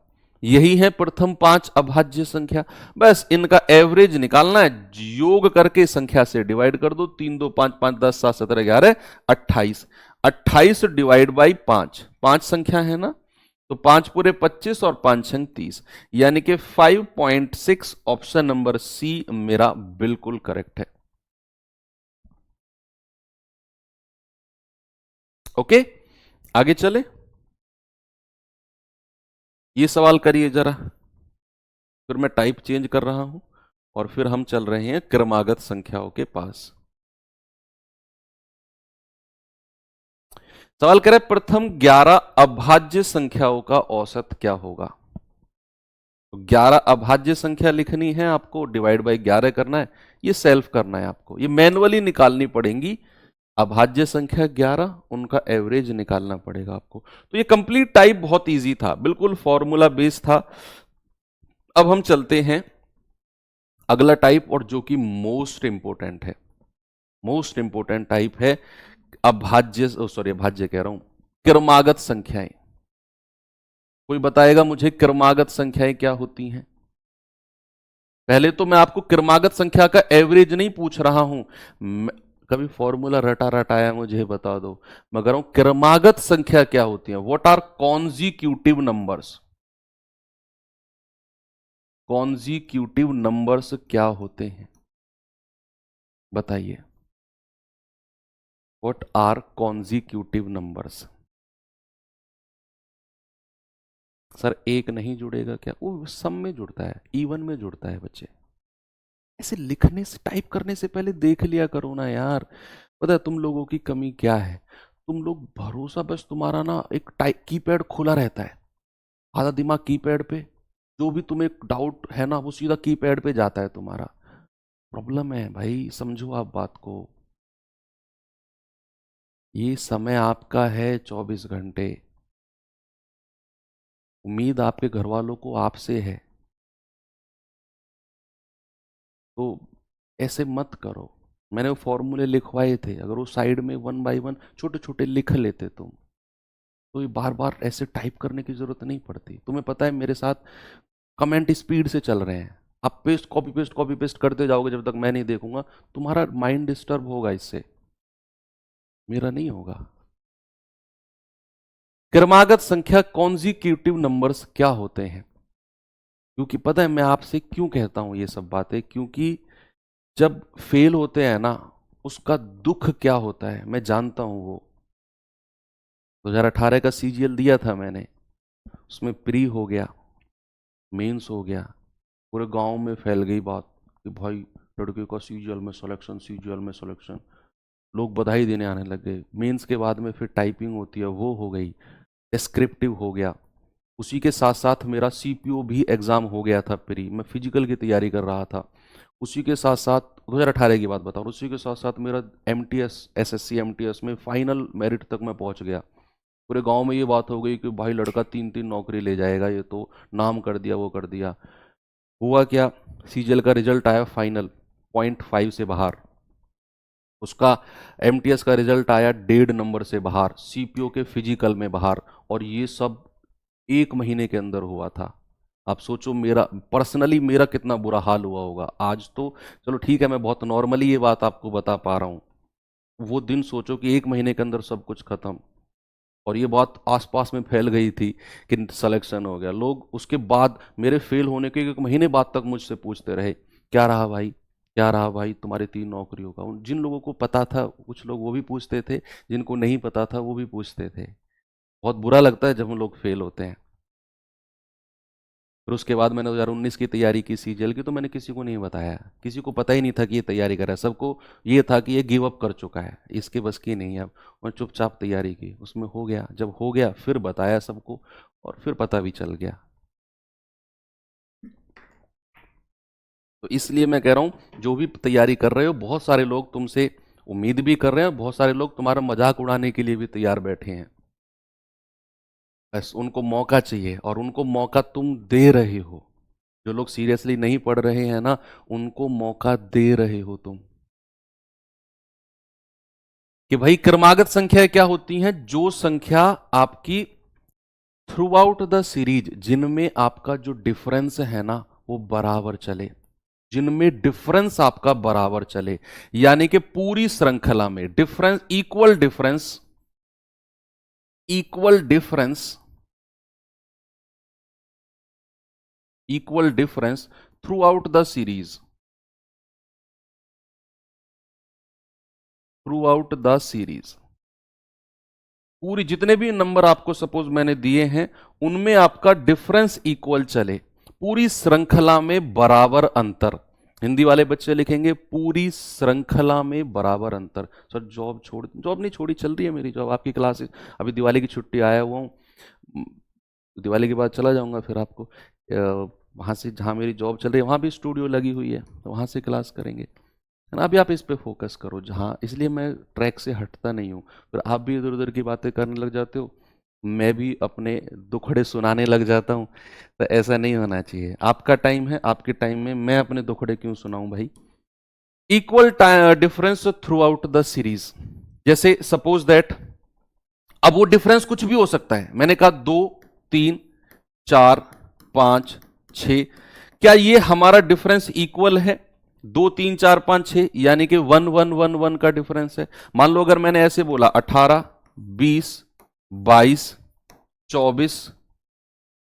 यही है प्रथम 5 अभाज्य संख्या। बस इनका एवरेज निकालना है, योग करके संख्या से डिवाइड कर दो। 3 2 5 5 10 7 17 11 28, 28 डिवाइड बाई 5, 5 संख्या है ना, तो 5 पूरे 25 और 5 छंग 30, यानी कि 5.6। ऑप्शन नंबर सी मेरा बिल्कुल करेक्ट है। ओके, आगे चले, ये सवाल करिए जरा, फिर मैं टाइप चेंज कर रहा हूं और फिर हम चल रहे हैं क्रमागत संख्याओं के पास। सवाल करें प्रथम 11 अभाज्य संख्याओं का औसत क्या होगा? तो 11 अभाज्य संख्या लिखनी है आपको, डिवाइड बाई 11 करना है, ये सेल्फ करना है आपको, ये मैन्युअली निकालनी पड़ेंगी। अभाज्य संख्या 11, उनका एवरेज निकालना पड़ेगा आपको। तो ये कंप्लीट टाइप बहुत इजी था, बिल्कुल फॉर्मूला बेस्ड था। अब हम चलते हैं अगला टाइप, और जो कि मोस्ट इंपोर्टेंट है, मोस्ट इंपोर्टेंट टाइप है अभाज्य, सॉरी अभाज्य कह रहा हूं, क्रमागत संख्याएं। कोई बताएगा मुझे क्रमागत संख्याएं क्या होती हैं? पहले तो मैं आपको क्रमागत संख्या का एवरेज नहीं पूछ रहा हूं, कभी फॉर्मूला रटा रटाया मुझे बता दो। मैं कह रहा हूं क्रमागत संख्या क्या होती है। What are consecutive numbers? Consecutive numbers क्या होते हैं बताइए। What are consecutive numbers? Sir एक नहीं जुड़ेगा क्या? वो सम में जुड़ता है, इवन में जुड़ता है बच्चे। ऐसे लिखने से, टाइप करने से पहले देख लिया करो ना यार। पता है तुम लोगों की कमी क्या है? तुम लोग भरोसा, बस तुम्हारा ना एक टाइप कीपैड खुला रहता है, आधा दिमाग कीपैड पे, जो भी तुम्हें डाउट है ना वो सीधा कीपैड पे जाता है तुम्हारा। प्रॉब्लम है भाई, समझो आप बात को। ये समय आपका है 24 घंटे, उम्मीद आपके घर वालों को आपसे है, तो ऐसे मत करो। मैंने वो फॉर्मूले लिखवाए थे, अगर वो साइड में 1 बाई 1 छोटे छोटे लिख लेते तुम, तो ये बार बार ऐसे टाइप करने की जरूरत नहीं पड़ती। तुम्हें पता है मेरे साथ कमेंट स्पीड से चल रहे हैं, आप कॉपी पेस्ट करते जाओगे जब तक मैं नहीं देखूंगा, तुम्हारा माइंड डिस्टर्ब होगा इससे, मेरा नहीं होगा। क्रमागत संख्या कॉन्जिक्यूटिव नंबर्स क्या होते हैं? क्योंकि पता है मैं आपसे क्यों कहता हूं ये सब बातें, क्योंकि जब फेल होते हैं ना, उसका दुख क्या होता है मैं जानता हूं। वो 2018 का सीजीएल दिया था मैंने, उसमें प्री हो गया, मेंस हो गया, पूरे गांव में फैल गई बात कि भाई लड़के का सीजीएल में सिलेक्शन, सीजीएल में सिलेक्शन, लोग बधाई देने आने लग गए। मेंस के बाद में फिर टाइपिंग होती है, वो हो गई, डिस्क्रिप्टिव हो गया, उसी के साथ साथ मेरा सीपीओ भी एग्जाम हो गया था प्री, मैं फिजिकल की तैयारी कर रहा था। उसी के साथ साथ 2018 की बात बताऊँ, उसी के साथ साथ मेरा एमटीएस, एसएससी एमटीएस में फाइनल मेरिट तक मैं पहुंच गया। पूरे गांव में ये बात हो गई कि भाई लड़का 3-3 नौकरी ले जाएगा, ये तो नाम कर दिया, वो कर दिया। हुआ क्या, सीजीएल का रिजल्ट आया फाइनल 0.5 से बाहर, उसका एमटीएस का रिजल्ट आया 1.5 नंबर से बाहर, सीपीओ के फिजिकल में बाहर, और ये सब 1 महीने के अंदर हुआ था। आप सोचो मेरा पर्सनली मेरा कितना बुरा हाल हुआ होगा। आज तो चलो ठीक है, मैं बहुत नॉर्मली ये बात आपको बता पा रहा हूँ, वो दिन सोचो कि 1 महीने के अंदर सब कुछ खत्म, और ये बात आसपास में फैल गई थी कि सिलेक्शन हो गया। लोग उसके बाद मेरे फेल होने के 1 महीने बाद तक मुझसे पूछते रहे, क्या रहा भाई, क्या रहा भाई, तुम्हारी 3 नौकरियों का। जिन लोगों को पता था कुछ लोग वो भी पूछते थे, जिनको नहीं पता था वो भी पूछते थे। बहुत बुरा लगता है जब हम लोग फेल होते हैं। फिर उसके बाद मैंने 2019 की तैयारी की सीजीएल की, तो मैंने किसी को नहीं बताया, किसी को पता ही नहीं था कि ये तैयारी कर रहा है। सबको ये था कि ये गिव अप कर चुका है, इसके बस की नहीं है अब, और चुपचाप तैयारी की, उसमें हो गया। जब हो गया फिर बताया सबको, और फिर पता भी चल गया। तो इसलिए मैं कह रहा हूं, जो भी तैयारी कर रहे हो, बहुत सारे लोग तुमसे उम्मीद भी कर रहे हैं, बहुत सारे लोग तुम्हारा मजाक उड़ाने के लिए भी तैयार बैठे हैं। बस उनको मौका चाहिए, और उनको मौका तुम दे रहे हो। जो लोग सीरियसली नहीं पढ़ रहे हैं ना, उनको मौका दे रहे हो तुम, कि भाई क्रमागत संख्या क्या होती हैं? जो संख्या आपकी थ्रू आउट द सीरीज, जिनमें आपका जो डिफरेंस है ना वो बराबर चले, जिनमें डिफरेंस आपका बराबर चले, यानी कि पूरी श्रृंखला में difference, equal difference, equal difference, equal difference through out the series, through out the series, पूरी जितने भी नंबर आपको सपोज मैंने दिए हैं उनमें आपका डिफरेंस इक्वल चले, पूरी श्रृंखला में बराबर अंतर। हिंदी वाले बच्चे लिखेंगे पूरी श्रृंखला में बराबर अंतर। सर जॉब नहीं छोड़ी, चल रही है मेरी जॉब, आपकी क्लासेस, अभी दिवाली की छुट्टी आया हुआ हूँ, दिवाली के बाद चला जाऊंगा फिर आपको वहाँ से, जहाँ मेरी जॉब चल रही है वहाँ भी स्टूडियो लगी हुई है, तो वहाँ से क्लास करेंगे, है ना। अभी आप इस पे फोकस करो जहाँ, इसलिए मैं ट्रैक से हटता नहीं हूँ। फिर आप भी इधर उधर की बातें करने लग जाते हो, मैं भी अपने दुखड़े सुनाने लग जाता हूँ, तो ऐसा नहीं होना चाहिए। आपका टाइम है, आपके टाइम में मैं अपने दुखड़े क्यों सुनाऊं भाई। Equal difference through out the series, जैसे सपोज दैट, अब वो डिफरेंस कुछ भी हो सकता है। मैंने कहा 2, 3, 4, 5, 6, क्या ये हमारा डिफरेंस इक्वल है? 2, 3, 4, 5, 6, यानी कि 1, 1, 1, 1 का डिफरेंस है। मान लो अगर मैंने ऐसे बोला 18, 20, 22, 24,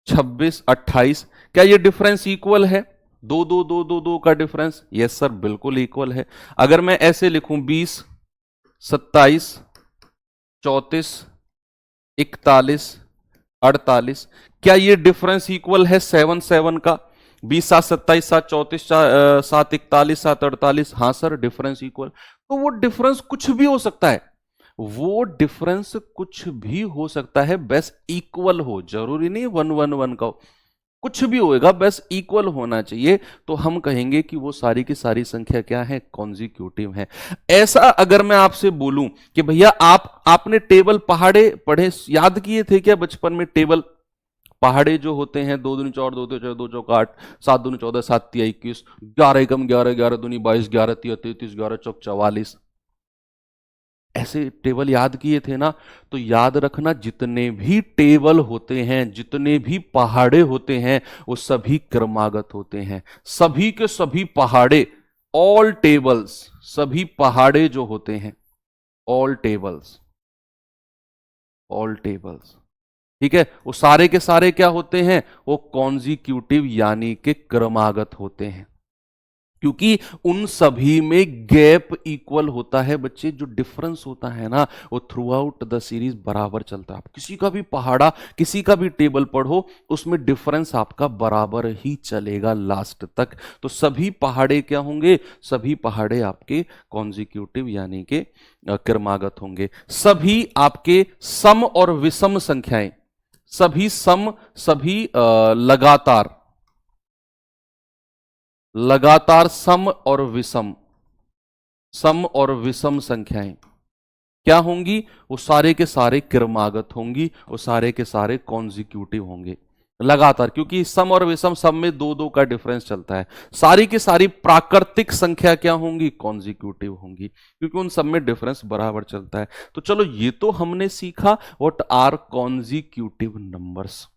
26, 28, क्या ये डिफरेंस इक्वल है? 2, 2, 2, 2, 2 का डिफरेंस, यस सर बिल्कुल इक्वल है। अगर मैं ऐसे लिखूं 20, 27, 34, 41, 48, क्या ये डिफरेंस इक्वल है 7, 7 का? 20, 7, 27, 7, 34, 7, 41, 7, 48, हाँ सर डिफरेंस इक्वल। तो वो डिफरेंस कुछ भी हो सकता है, वो डिफरेंस कुछ भी हो सकता है, बस इक्वल हो, जरूरी नहीं 1, 1, 1 का हो, कुछ भी होएगा, बस इक्वल होना चाहिए। तो हम कहेंगे कि वो सारी की सारी संख्या क्या है? कॉन्जिक्यूटिव है। ऐसा अगर मैं आपसे बोलूं कि भैया आपने टेबल पहाड़े पढ़े, याद किए थे क्या बचपन में? टेबल पहाड़े जो होते हैं, 2 दूनी 4, 2 4, 2 चौक 8, 7 दूनी 14, 7 तिया 21, 11 एकम 11, 11 दूनी 22, 11 तिया 33, 11 चौक 44, ऐसे टेबल याद किए थे ना, तो याद रखना जितने भी टेबल होते हैं, जितने भी पहाड़े होते हैं, वो सभी क्रमागत होते हैं। सभी के सभी पहाड़े, ऑल टेबल्स, सभी पहाड़े जो होते हैं, ऑल टेबल्स, ऑल टेबल्स, ठीक है, वो सारे के सारे क्या होते हैं, वो कॉन्जिक्यूटिव यानी कि क्रमागत होते हैं, क्योंकि उन सभी में गैप इक्वल होता है बच्चे। जो डिफरेंस होता है ना, वो थ्रू आउट द सीरीज बराबर चलता है। आप किसी का भी पहाड़ा, किसी का भी टेबल पढ़ो, उसमें डिफरेंस आपका बराबर ही चलेगा लास्ट तक। तो सभी पहाड़े क्या होंगे, सभी पहाड़े आपके कॉन्जिक्यूटिव यानी कि क्रमागत होंगे। सभी आपके सम और विषम संख्याएं, सभी सम, सभी लगातार, लगातार सम और विषम, सम और विषम संख्याएं क्या होंगी, वो सारे के सारे क्रमागत होंगी, वो सारे के सारे कॉन्जिक्यूटिव होंगे लगातार, क्योंकि सम और विषम सब में दो दो का डिफरेंस चलता है। सारी की सारी प्राकृतिक संख्या क्या होंगी, कॉन्जिक्यूटिव होंगी, क्योंकि उन सब में डिफरेंस बराबर चलता है। तो चलो ये तो हमने सीखा व्हाट आर कॉन्जिक्यूटिव नंबर्स।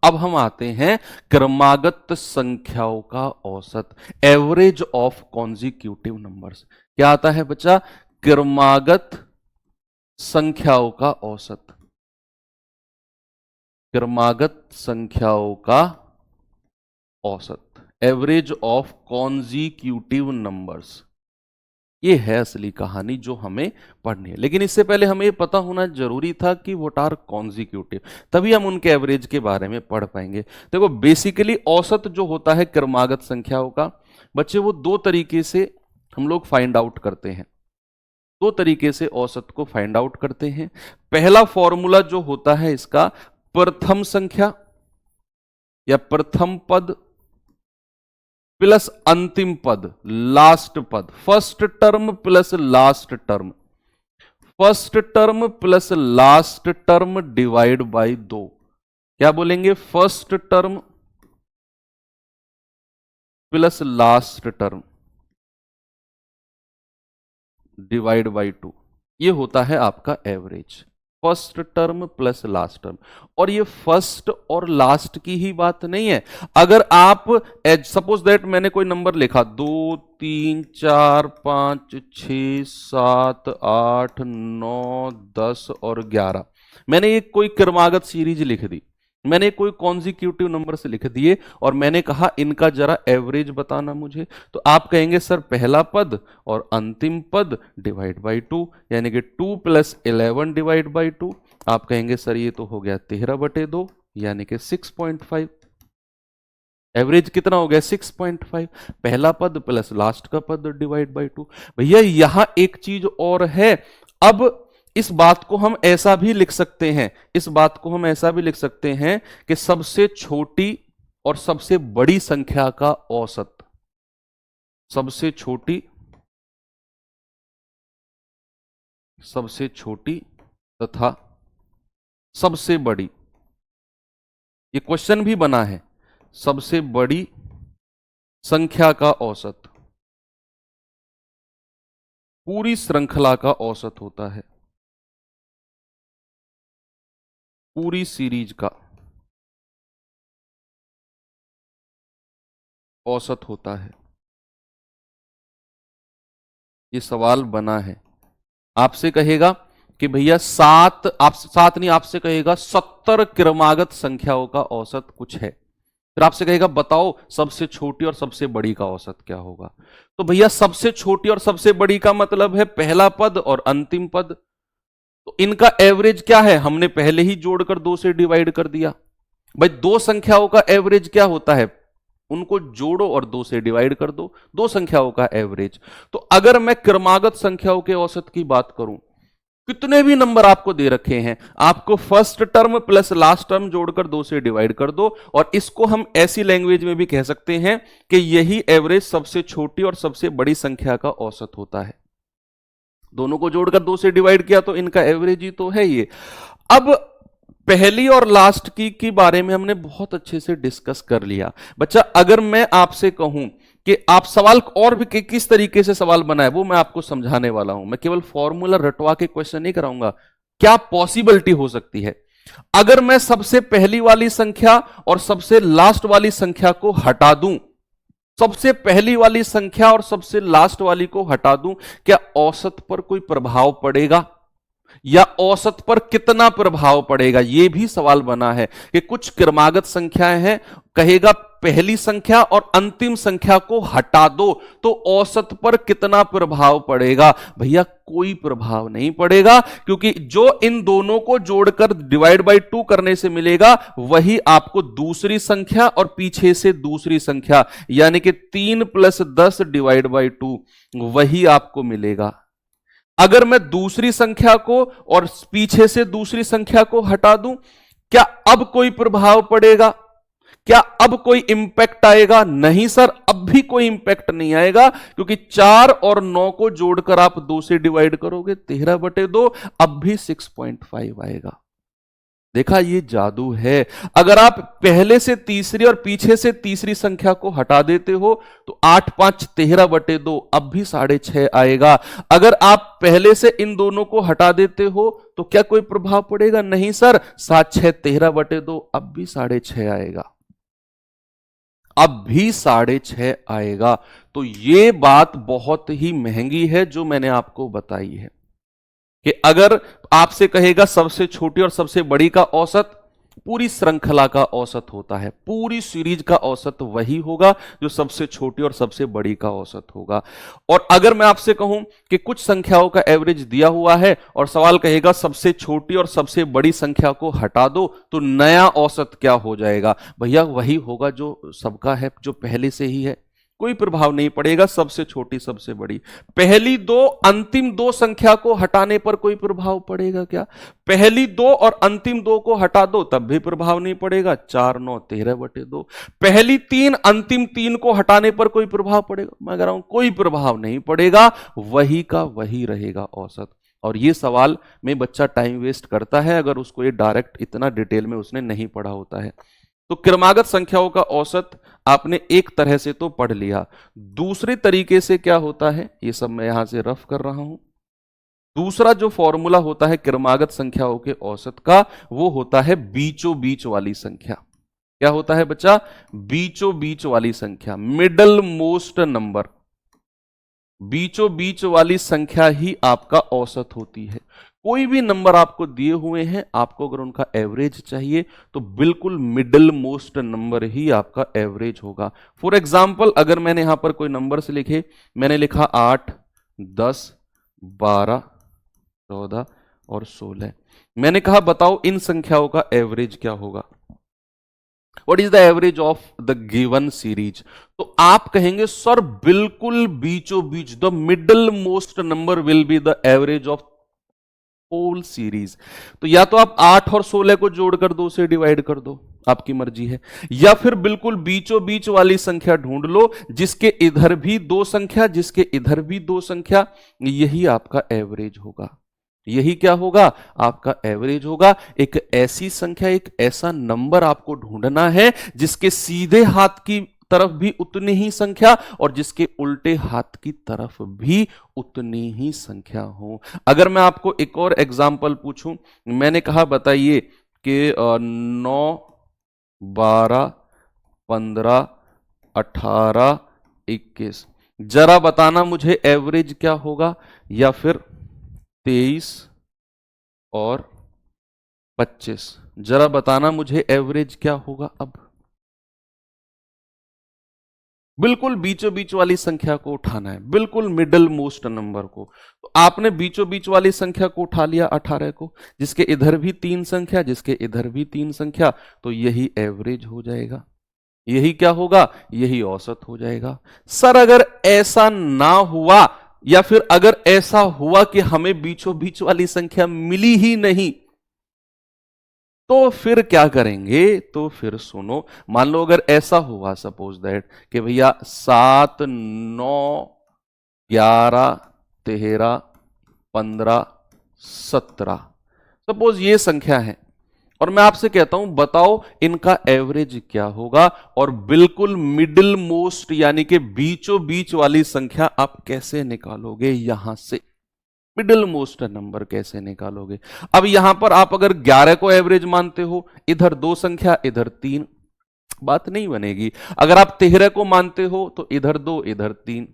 अब हम आते हैं क्रमागत संख्याओं का औसत, एवरेज ऑफ कॉन्जिक्यूटिव नंबर्स। क्या आता है बच्चा, क्रमागत संख्याओं का औसत, क्रमागत संख्याओं का औसत, एवरेज ऑफ कॉन्जिक्यूटिव नंबर्स। ये है असली कहानी जो हमें पढ़नी है। लेकिन इससे पहले हमें ये पता होना जरूरी था कि व्हाट आर कॉन्जिक्यूटिव, तभी हम उनके एवरेज के बारे में पढ़ पाएंगे। देखो बेसिकली औसत जो होता है क्रमागत संख्याओं का बच्चे, वो दो तरीके से हम लोग फाइंड आउट करते हैं, दो तरीके से औसत को फाइंड आउट करते हैं। पहला फॉर्मूला जो होता है इसका, प्रथम संख्या या प्रथम पद प्लस अंतिम पद, लास्ट पद, first term plus last term, first term plus last term divide by 2। क्या बोलेंगे, first term plus last term divide by 2, ये होता है आपका average, first term plus last term. और ये फर्स्ट और लास्ट की ही बात नहीं है। अगर आप सपोज दैट मैंने कोई नंबर लिखा 2 3 4 5 6 7 8 9 10 और 11, मैंने एक कोई क्रमागत सीरीज लिख दी, मैंने कोई कॉन्जिक्यूटिव नंबर से लिख दिए और मैंने कहा इनका जरा एवरेज बताना मुझे, तो आप कहेंगे सर पहला पद और अंतिम पद डिवाइड बाई 2, यानी कि 2 + 11 डिवाइड बाई 2। आप कहेंगे सर ये तो हो गया 13/2 यानी कि 6.5। एवरेज कितना हो गया, 6.5, पहला पद प्लस लास्ट का पद डिवाइड बाई 2। भैया यहां एक चीज और है, अब इस बात को हम ऐसा भी लिख सकते हैं, इस बात को हम ऐसा भी लिख सकते हैं कि सबसे छोटी और सबसे बड़ी संख्या का औसत, सबसे छोटी, सबसे छोटी तथा सबसे बड़ी, ये क्वेश्चन भी बना है, सबसे बड़ी संख्या का औसत पूरी श्रृंखला का औसत होता है, पूरी सीरीज का औसत होता है। ये सवाल बना है, आपसे कहेगा कि भैया 7, आप 7 नहीं, आपसे कहेगा 70 क्रमागत संख्याओं का औसत कुछ है, फिर आपसे कहेगा बताओ सबसे छोटी और सबसे बड़ी का औसत क्या होगा। तो भैया सबसे छोटी और सबसे बड़ी का मतलब है पहला पद और अंतिम पद, तो इनका एवरेज क्या है, हमने पहले ही जोड़कर 2 से डिवाइड कर दिया। भाई दो संख्याओं का एवरेज क्या होता है, उनको जोड़ो और 2 से डिवाइड कर दो, दो संख्याओं का एवरेज। तो अगर मैं क्रमागत संख्याओं के औसत की बात करूं, कितने भी नंबर आपको दे रखे हैं, आपको first term plus last term जोड़कर 2 से डिवाइड कर दो, और इसको हम ऐसी लैंग्वेज में भी कह सकते हैं कि यही एवरेज सबसे छोटी और सबसे बड़ी संख्या का औसत होता है। दोनों को जोड़कर 2 से डिवाइड किया तो इनका एवरेज ही तो है ये। अब पहली और लास्ट की बारे में हमने बहुत अच्छे से डिस्कस कर लिया। बच्चा अगर मैं आपसे कहूं कि आप सवाल और भी किस तरीके से सवाल बनाए वो मैं आपको समझाने वाला हूं। मैं केवल फॉर्मूला रटवा के क्वेश्चन नहीं कराऊंगा, क्या पॉसिबिलिटी हो सकती है अगर मैं सबसे पहली वाली संख्या और सबसे लास्ट वाली संख्या को हटा दूं, सबसे पहली वाली संख्या और सबसे लास्ट वाली को हटा दूं, क्या औसत पर कोई प्रभाव पड़ेगा या औसत पर कितना प्रभाव पड़ेगा? यह भी सवाल बना है कि कुछ क्रमागत संख्याएं हैं, कहेगा पहली संख्या और अंतिम संख्या को हटा दो तो औसत पर कितना प्रभाव पड़ेगा? भैया कोई प्रभाव नहीं पड़ेगा, क्योंकि जो इन दोनों को जोड़कर डिवाइड बाई 2 करने से मिलेगा वही आपको दूसरी संख्या और पीछे से दूसरी संख्या यानी कि 3 + 10 डिवाइड बाई 2 वही आपको मिलेगा। अगर मैं दूसरी संख्या को और पीछे से दूसरी संख्या को हटा दूं, क्या अब कोई प्रभाव पड़ेगा? क्या अब कोई इंपैक्ट आएगा? नहीं सर, अब भी कोई इंपैक्ट नहीं आएगा, क्योंकि 4 और 9 को जोड़कर आप 2 से डिवाइड करोगे 13/2, अब भी 6.5 आएगा। देखा, ये जादू है। अगर आप पहले से तीसरी और पीछे से तीसरी संख्या को हटा देते हो तो 8 5 13/2 अब भी 6.5 आएगा। अगर आप पहले से इन दोनों को हटा देते हो तो क्या कोई प्रभाव पड़ेगा? नहीं सर, 7 6 13/2 अब भी 6.5 आएगा, अब भी 6.5 आएगा। तो ये बात बहुत ही महंगी है जो मैंने आपको बताई है कि अगर आपसे कहेगा सबसे छोटी और सबसे बड़ी का औसत, पूरी श्रृंखला का औसत होता है, पूरी सीरीज का औसत वही होगा जो सबसे छोटी और सबसे बड़ी का औसत होगा। और अगर मैं आपसे कहूं कि कुछ संख्याओं का एवरेज दिया हुआ है और सवाल कहेगा सबसे छोटी और सबसे बड़ी संख्या को हटा दो तो नया औसत क्या हो जाएगा? भैया वही होगा जो सबका है, जो पहले से ही है, कोई प्रभाव नहीं पड़ेगा। सबसे छोटी सबसे बड़ी, पहली दो अंतिम दो संख्या को हटाने पर कोई प्रभाव पड़ेगा क्या? पहली दो और अंतिम दो को हटा दो तब भी प्रभाव नहीं पड़ेगा, 4 9 13/2। पहली 3 अंतिम 3 को हटाने पर कोई प्रभाव पड़ेगा? मैं कह रहा हूं कोई प्रभाव नहीं पड़ेगा, वही का वही रहेगा औसत। और ये सवाल में बच्चा टाइम वेस्ट करता है अगर उसको ये डायरेक्ट इतना डिटेल में उसने नहीं पढ़ा होता है। तो क्रमागत संख्याओं का औसत आपने एक तरह से तो पढ़ लिया, दूसरे तरीके से क्या होता है ये सब मैं यहां से रफ कर रहा हूं। दूसरा जो फॉर्मूला होता है क्रमागत संख्याओं के औसत का, वो होता है बीचों बीच वाली संख्या। क्या होता है बच्चा? बीचों बीच वाली संख्या, मिडल मोस्ट नंबर। बीचों बीच वाली संख्या ही आपका औसत होती है। कोई भी नंबर आपको दिए हुए हैं, आपको अगर उनका एवरेज चाहिए तो बिल्कुल मिडिल मोस्ट नंबर ही आपका एवरेज होगा। फॉर एग्जाम्पल, अगर मैंने यहां पर कोई नंबर से लिखे, मैंने लिखा 8 10 12 14 और 16, मैंने कहा बताओ इन संख्याओं का एवरेज क्या होगा? What is the average of the given series? तो आप कहेंगे सर बिल्कुल बीचों बीच, the middle most number will be the average of whole series. तो या तो आप 8 और 16 को जोड़कर 2 से डिवाइड कर दो, आपकी मर्जी है, या फिर बिल्कुल बीचों बीच वाली संख्या ढूंढ लो जिसके इधर भी 2 संख्या, जिसके इधर भी 2 संख्या, यही आपका एवरेज होगा। यही क्या होगा? आपका एवरेज होगा। एक ऐसी संख्या, एक ऐसा नंबर आपको ढूंढना है जिसके सीधे हाथ की तरफ भी उतनी ही संख्या और जिसके उल्टे हाथ की तरफ भी उतनी ही संख्या हो। अगर मैं आपको एक और एग्जांपल पूछूं, मैंने कहा बताइए कि 9 12 15 18 21, जरा बताना मुझे एवरेज क्या होगा? या फिर 23 और 25, जरा बताना मुझे एवरेज क्या होगा? अब बिल्कुल बीचों बीच वाली संख्या को उठाना है, बिल्कुल मिडिल मोस्ट नंबर को। तो आपने बीचों बीच वाली संख्या को उठा लिया 18 को, जिसके इधर भी 3 संख्या, जिसके इधर भी 3 संख्या, तो यही एवरेज हो जाएगा। यही क्या होगा? यही औसत हो जाएगा। सर अगर ऐसा ना हुआ, या फिर अगर ऐसा हुआ कि हमें बीचों बीच वाली संख्या मिली ही नहीं, तो फिर क्या करेंगे? तो फिर सुनो, मान लो अगर ऐसा हुआ, सपोज दैट कि भैया 7 9 11 13 15 17, सपोज ये संख्या है, और मैं आपसे कहता हूं बताओ इनका एवरेज क्या होगा, और बिल्कुल मिडिल मोस्ट यानी कि बीचों बीच वाली संख्या आप कैसे निकालोगे, यहां से मिडिल मोस्ट नंबर कैसे निकालोगे। अब यहां पर आप अगर 11 को एवरेज मानते हो, इधर 2 संख्या इधर 3, बात नहीं बनेगी। अगर आप 13 को मानते हो तो इधर 2 इधर 3,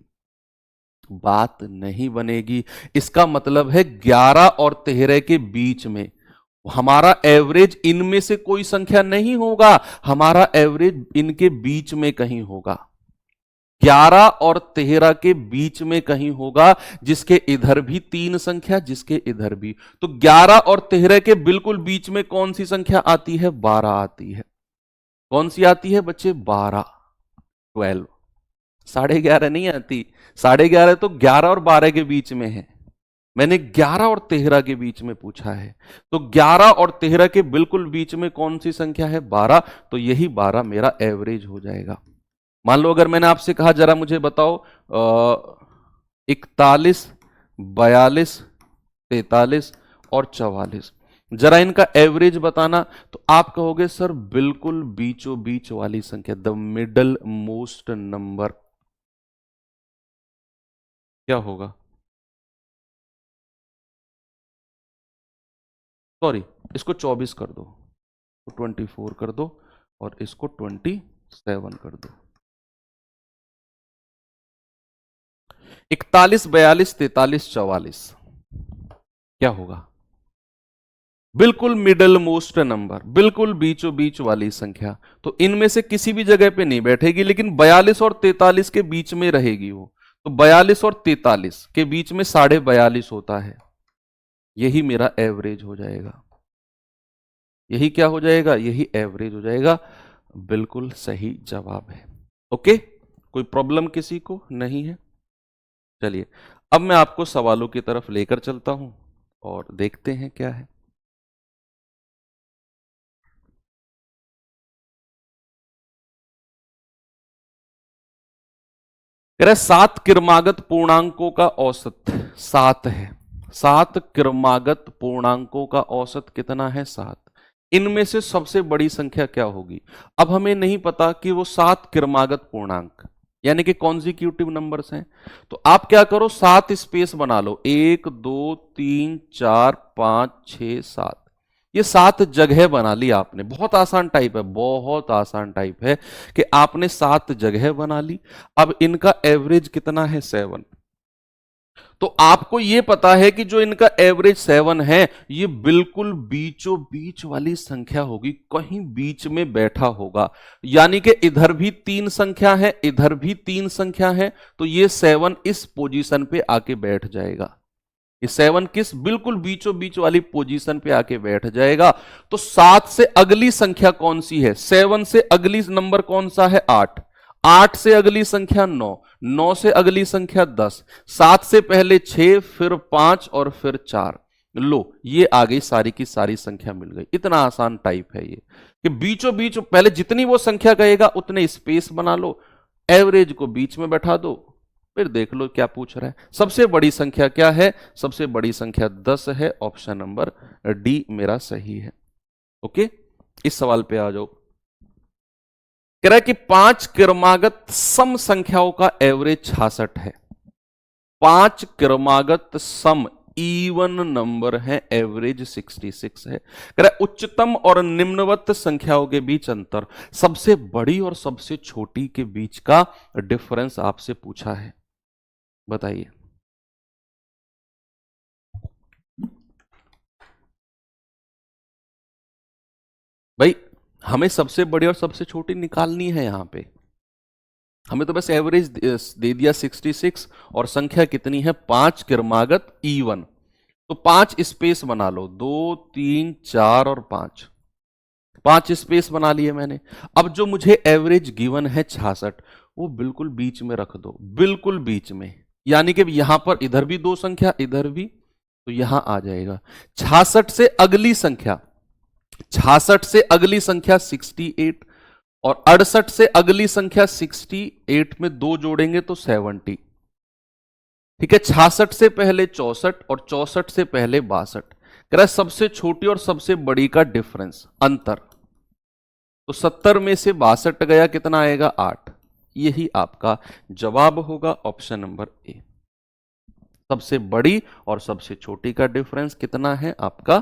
बात नहीं बनेगी। इसका मतलब है 11 और 13 के बीच में हमारा एवरेज इनमें से कोई संख्या नहीं होगा, हमारा एवरेज इनके बीच में कहीं होगा, 11 और 13 के बीच में कहीं होगा, जिसके इधर भी 3 संख्या जिसके इधर भी। तो 11 और 13 के बिल्कुल बीच में कौन सी संख्या आती है, 12 आती है। कौन सी आती है बच्चे, 12, 12, 11.5 नहीं आती। 11.5 तो 11 और 12 के बीच में है, मैंने 11 और 13 के बीच में पूछा है। तो 11 और 13 के बिल्कुल बीच में कौन सी संख्या है, 12, तो यही 12 मेरा एवरेज हो जाएगा। मान लो अगर मैंने आपसे कहा जरा मुझे बताओ 41, 42, 43 और 44, जरा इनका एवरेज बताना। तो आप कहोगे सर बिल्कुल बीचों बीच वाली संख्या, द मिडल मोस्ट नंबर, क्या होगा, सॉरी इसको 24 कर दो, 24 कर दो, और इसको 27 कर दो। 41, 42, 43, 44 क्या होगा, बिल्कुल मिडल मोस्ट नंबर, बिल्कुल बीचों बीच वाली संख्या। तो इनमें से किसी भी जगह पे नहीं बैठेगी, लेकिन 42 और 43 के बीच में रहेगी वो। तो 42 और 43 के बीच में 42.5 होता है, यही मेरा एवरेज हो जाएगा। यही क्या हो जाएगा, यही एवरेज हो जाएगा। बिल्कुल सही जवाब है। ओके, कोई प्रॉब्लम किसी को नहीं है। चलिए अब मैं आपको सवालों की तरफ लेकर चलता हूं और देखते हैं क्या है। कह रहे 7 क्रमागत पूर्णांकों का औसत 7 है। 7 क्रमागत पूर्णांकों का औसत कितना है, 7। इनमें से सबसे बड़ी संख्या क्या होगी। अब हमें नहीं पता कि वो 7 क्रमागत पूर्णांक यानी कि कॉन्जिक्यूटिव नंबर्स हैं। तो आप क्या करो, 7 स्पेस बना लो, 1 2 3 4 5 6 7, ये 7 जगह बना ली आपने। बहुत आसान टाइप है, बहुत आसान टाइप है कि आपने 7 जगह बना ली। अब इनका एवरेज कितना है, 7। तो आपको यह पता है कि जो इनका एवरेज 7 है, ये बिल्कुल बीचों बीच वाली संख्या होगी, कहीं बीच में बैठा होगा। यानी कि इधर भी 3 संख्या है, इधर भी 3 संख्या है, तो ये 7 इस पोजीशन पे आके बैठ जाएगा। ये 7 किस बिल्कुल बीचों बीच वाली पोजीशन पे आके बैठ जाएगा। तो 7 से अगली संख्या कौन सी है, 7 से अगली नंबर कौन सा है, 8। 8 से अगली संख्या 9, 9 से अगली संख्या 10, 7 से पहले 6, फिर 5 और फिर 4। लो ये आ गई सारी की सारी संख्या मिल गई। इतना आसान टाइप है ये कि बीचों बीच पहले जितनी वो संख्या कहेगा उतने स्पेस बना लो, एवरेज को बीच में बैठा दो, फिर देख लो क्या पूछ रहा है। सबसे बड़ी संख्या क्या है, सबसे बड़ी संख्या 10 है। ऑप्शन नंबर डी मेरा सही है। ओके, इस सवाल पे आ जाओ। कह रहा है कि 5 क्रमागत सम संख्याओं का एवरेज 66 है। 5 क्रमागत सम इवन नंबर है, एवरेज 66 है। कह रहा है उच्चतम और निम्नवत संख्याओं के बीच अंतर, सबसे बड़ी और सबसे छोटी के बीच का डिफरेंस आपसे पूछा है, बताइए। भाई हमें सबसे बड़ी और सबसे छोटी निकालनी है, यहां पे हमें तो बस एवरेज दे दिया 66 और संख्या कितनी है, 5 क्रमागत इवन। तो 5 स्पेस बना लो, 2 3 4 और 5, 5 स्पेस बना लिए मैंने। अब जो मुझे एवरेज गिवन है 66, वो बिल्कुल बीच में रख दो, बिल्कुल बीच में। यानी कि यहां पर इधर भी 2 संख्या, इधर भी, तो यहां आ जाएगा 66 से अगली संख्या, 66 से अगली संख्या 68, और 68 से अगली संख्या 68 में 2 जोड़ेंगे तो 70। ठीक है, 66 से पहले 64 और 64 से पहले 62। कह रहा है सबसे छोटी और सबसे बड़ी का डिफरेंस, अंतर। तो 70 में से 62 गया, कितना आएगा? 8। यही आपका जवाब होगा, ऑप्शन नंबर ए। सबसे बड़ी और सबसे छोटी का डिफरेंस कितना है आपका?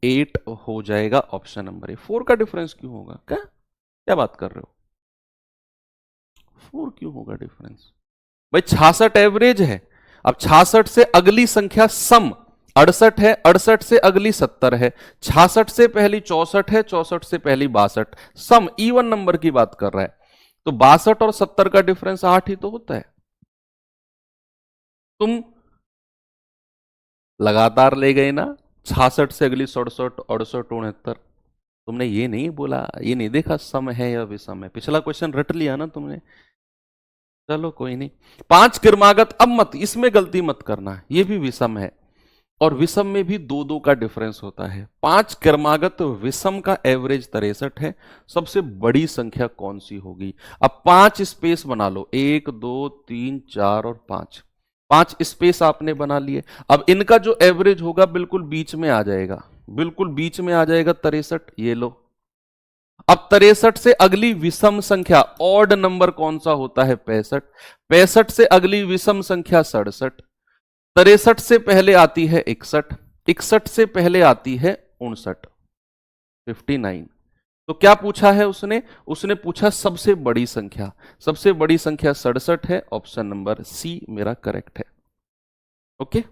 8 हो जाएगा, ऑप्शन नंबर ए। 4 का डिफरेंस क्यों होगा? क्या क्या बात कर रहे हो? 4 क्यों होगा डिफरेंस? भाई 66 एवरेज है। अब 66 से अगली संख्या सम 68 है, 68 से अगली 70 है, 66 से पहली 64 है, 64 से पहली 62, सम इवन नंबर की बात कर रहा है। तो 62 और 70 का डिफरेंस 8 ही तो होता है। तुम लगातार ले गए ना, 66 से अगली 67, 68, 69। तुमने ये नहीं बोला, ये नहीं देखा सम है या विषम है। पिछला क्वेश्चन रट लिया ना तुमने। चलो कोई नहीं। 5 क्रमागत, अब मत इसमें गलती मत करना, ये भी विषम है और विषम में भी 2-2 का डिफरेंस होता है। 5 क्रमागत विषम का एवरेज 63 है। सबसे बड़ी संख्या कौन सी होगी? अब 5 स्पेस बना लो, 1 2 3 4 और 5। 5 स्पेस आपने बना लिए। अब इनका जो एवरेज होगा बिल्कुल बीच में आ जाएगा, बिल्कुल बीच में आ जाएगा 63। ये लो। अब 63 से अगली विषम संख्या ऑड नंबर कौन सा होता है? 65। 65 से अगली विषम संख्या 67। 63 से पहले आती है 61, 61 से पहले आती है 59, 59। तो क्या पूछा है उसने? उसने पूछा सबसे बड़ी संख्या। सबसे बड़ी संख्या 67 है, ऑप्शन नंबर सी मेरा करेक्ट है। ओके,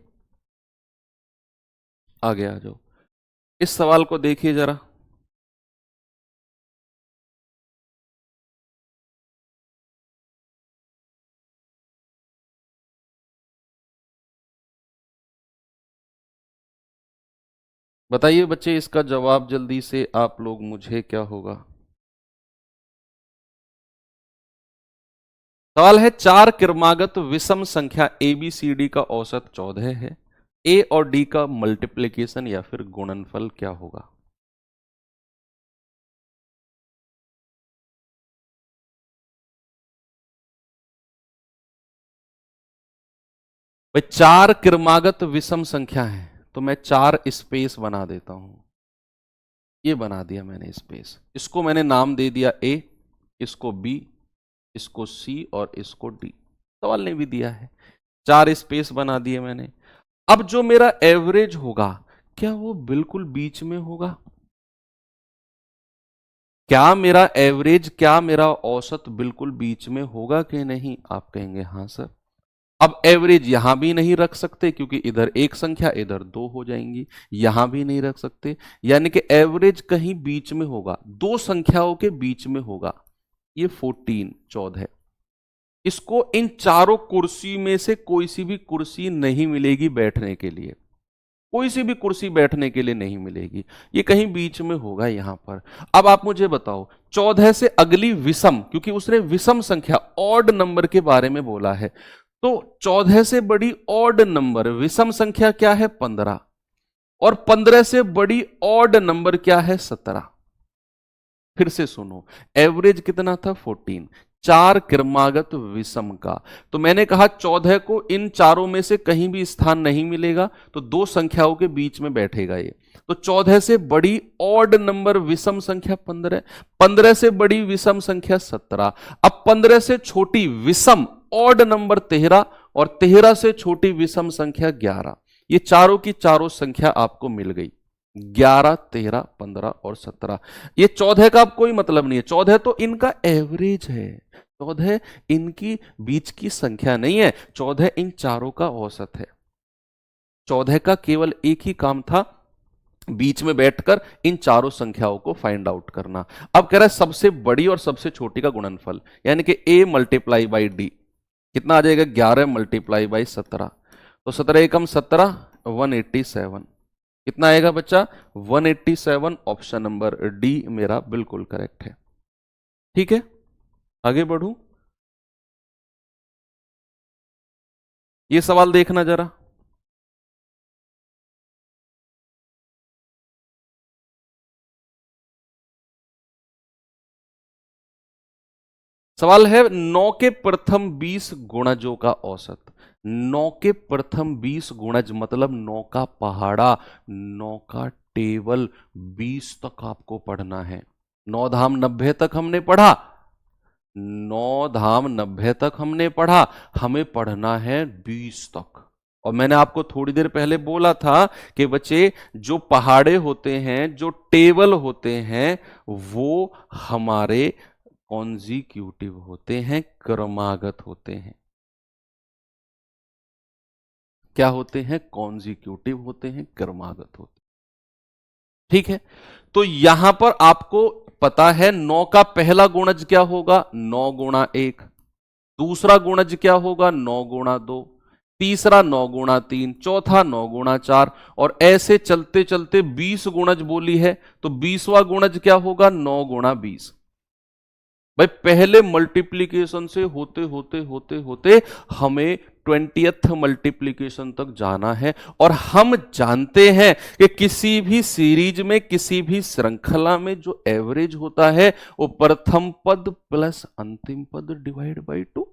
आगे आ जाओ। इस सवाल को देखिए जरा। बताइए बच्चे, इसका जवाब जल्दी से आप लोग मुझे, क्या होगा? सवाल है, 4 क्रमागत विषम संख्या ABCD का औसत 14 है। ए और डी का मल्टीप्लीकेशन या फिर गुणनफल क्या होगा? भाई 4 क्रमागत विषम संख्या है, तो मैं 4 स्पेस बना देता हूं। ये बना दिया मैंने स्पेस, इसको मैंने नाम दे दिया ए, इसको बी, इसको सी और इसको डी। सवाल ने भी दिया है, 4 स्पेस बना दिए मैंने। अब जो मेरा एवरेज होगा, क्या वो बिल्कुल बीच में होगा? क्या मेरा एवरेज, क्या मेरा औसत बिल्कुल बीच में होगा कि नहीं? आप कहेंगे हाँ सर। अब एवरेज यहां भी नहीं रख सकते क्योंकि इधर एक संख्या इधर 2 हो जाएंगी, यहां भी नहीं रख सकते, यानी कि एवरेज कहीं बीच में होगा, दो संख्याओं के बीच में होगा। ये 14 है। इसको इन चारों कुर्सी में से कोई सी भी कुर्सी नहीं मिलेगी बैठने के लिए, कोई सी भी कुर्सी बैठने के लिए नहीं मिलेगी, ये कहीं बीच में होगा यहां पर। अब आप मुझे बताओ, 14 से अगली विषम, क्योंकि उसने विषम संख्या ऑड नंबर के बारे में बोला है, तो 14 से बड़ी ऑड नंबर विषम संख्या क्या है? 15। और 15 से बड़ी ऑड नंबर क्या है? 17। फिर से सुनो, एवरेज कितना था? 14। 4 क्रमागत विषम का, तो मैंने कहा 14 को इन चारों में से कहीं भी स्थान नहीं मिलेगा, तो दो संख्याओं के बीच में बैठेगा ये। तो 14 से बड़ी ऑड नंबर विषम संख्या 15, 15 से बड़ी विषम संख्या 17। अब 15 से छोटी विषम ऑड नंबर 13 और 13 से छोटी विषम संख्या 11। ये चारों की चारों संख्या आपको मिल गई, 11, 13, 15 और 17। ये 14 का अब कोई मतलब नहीं है, 14 तो इनका एवरेज है, 14 इनकी बीच की संख्या नहीं है, 14 इन चारों का औसत है। 14 का केवल एक ही काम था, बीच में बैठकर इन चारों संख्याओं को फाइंड आउट करना। अब कह रहा है सबसे बड़ी और सबसे छोटी का गुणनफल, यानी कि a मल्टीप्लाई बाई डी कितना आ जाएगा? 11 मल्टीप्लाई बाई 17। तो 17 एकम 17, 187। कितना आएगा बच्चा? 187। ऑप्शन नंबर डी मेरा बिल्कुल करेक्ट है। ठीक है, आगे बढ़ूं। ये सवाल देखना जरा। सवाल है 9 के प्रथम 20 गुणजों का औसत। 9 के प्रथम 20 गुणज मतलब 9 का पहाड़ा, 9 का टेबल 20 तक आपको पढ़ना है। 9 धाम 90 तक हमने पढ़ा, 9 धाम 90 तक हमने पढ़ा, हमें पढ़ना है 20 तक। और मैंने आपको थोड़ी देर पहले बोला था कि बच्चे जो पहाड़े होते हैं, जो टेबल होते हैं, वो हमारे कॉन्जिक्यूटिव होते हैं, क्रमागत होते हैं। क्या होते हैं? कॉन्जिक्यूटिव होते हैं, क्रमागत होते हैं। ठीक है, तो यहां पर आपको पता है 9 का पहला गुणज क्या होगा? 9 गुणा 1। दूसरा गुणज क्या होगा? 9 गुणा 2। तीसरा 9 गुणा 3, चौथा 9 गुणा 4, और ऐसे चलते चलते 20 गुणज बोली है, तो 20वां गुणज क्या होगा? 9 गुणा 20। भाई पहले मल्टीप्लीकेशन से होते होते होते होते हमें 20th मल्टीप्लीकेशन तक जाना है। और हम जानते हैं कि किसी भी सीरीज में, किसी भी श्रृंखला में जो एवरेज होता है वो प्रथम पद प्लस अंतिम पद डिवाइड बाई 2।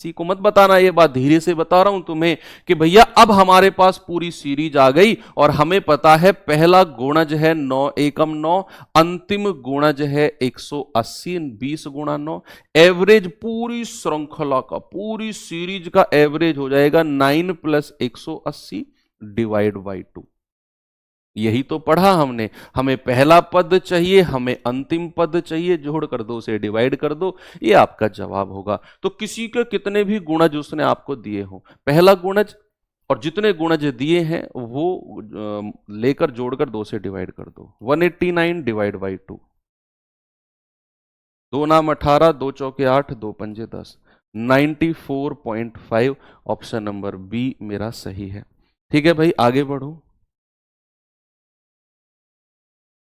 किसी को मत बताना, ये बात धीरे से बता रहा हूं तुम्हें कि भैया अब हमारे पास पूरी सीरीज आ गई और हमें पता है पहला गुणज है 9 एकम 9, अंतिम गुणज है 180, 20 गुणा 9। एवरेज पूरी श्रृंखला का, पूरी सीरीज का एवरेज हो जाएगा 9 प्लस 180 डिवाइड बाई 2। यही तो पढ़ा हमने। हमें पहला पद चाहिए, हमें अंतिम पद चाहिए, जोड़कर 2 से डिवाइड कर दो, ये आपका जवाब होगा। तो किसी के कितने भी गुणज उसने आपको दिए हो, पहला गुणज और जितने गुणज दिए हैं वो लेकर जोड़कर 2 से डिवाइड कर दो। 189 डिवाइड बाई 2। 2 नाम 18, 2 चौके 8, 2 पंजे 10, 94.5। ऑप्शन नंबर बी मेरा सही है। ठीक है भाई, आगे बढ़ो।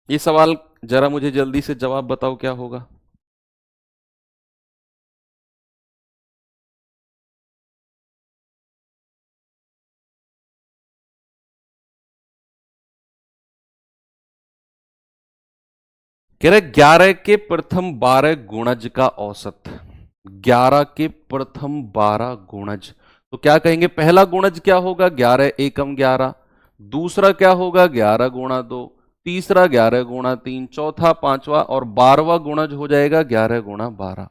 ये सवाल जरा मुझे जल्दी से जवाब बताओ, क्या होगा? कह रहे 11 के प्रथम 12 गुणज का औसत। 11 के प्रथम 12 गुणज, तो क्या कहेंगे? पहला गुणज क्या होगा? 11 एकम 11। दूसरा क्या होगा? 11 गुणा 2। तीसरा 11 गुणा 3, चौथा 5वां और 12वां गुणज हो जाएगा 11 गुणा 12।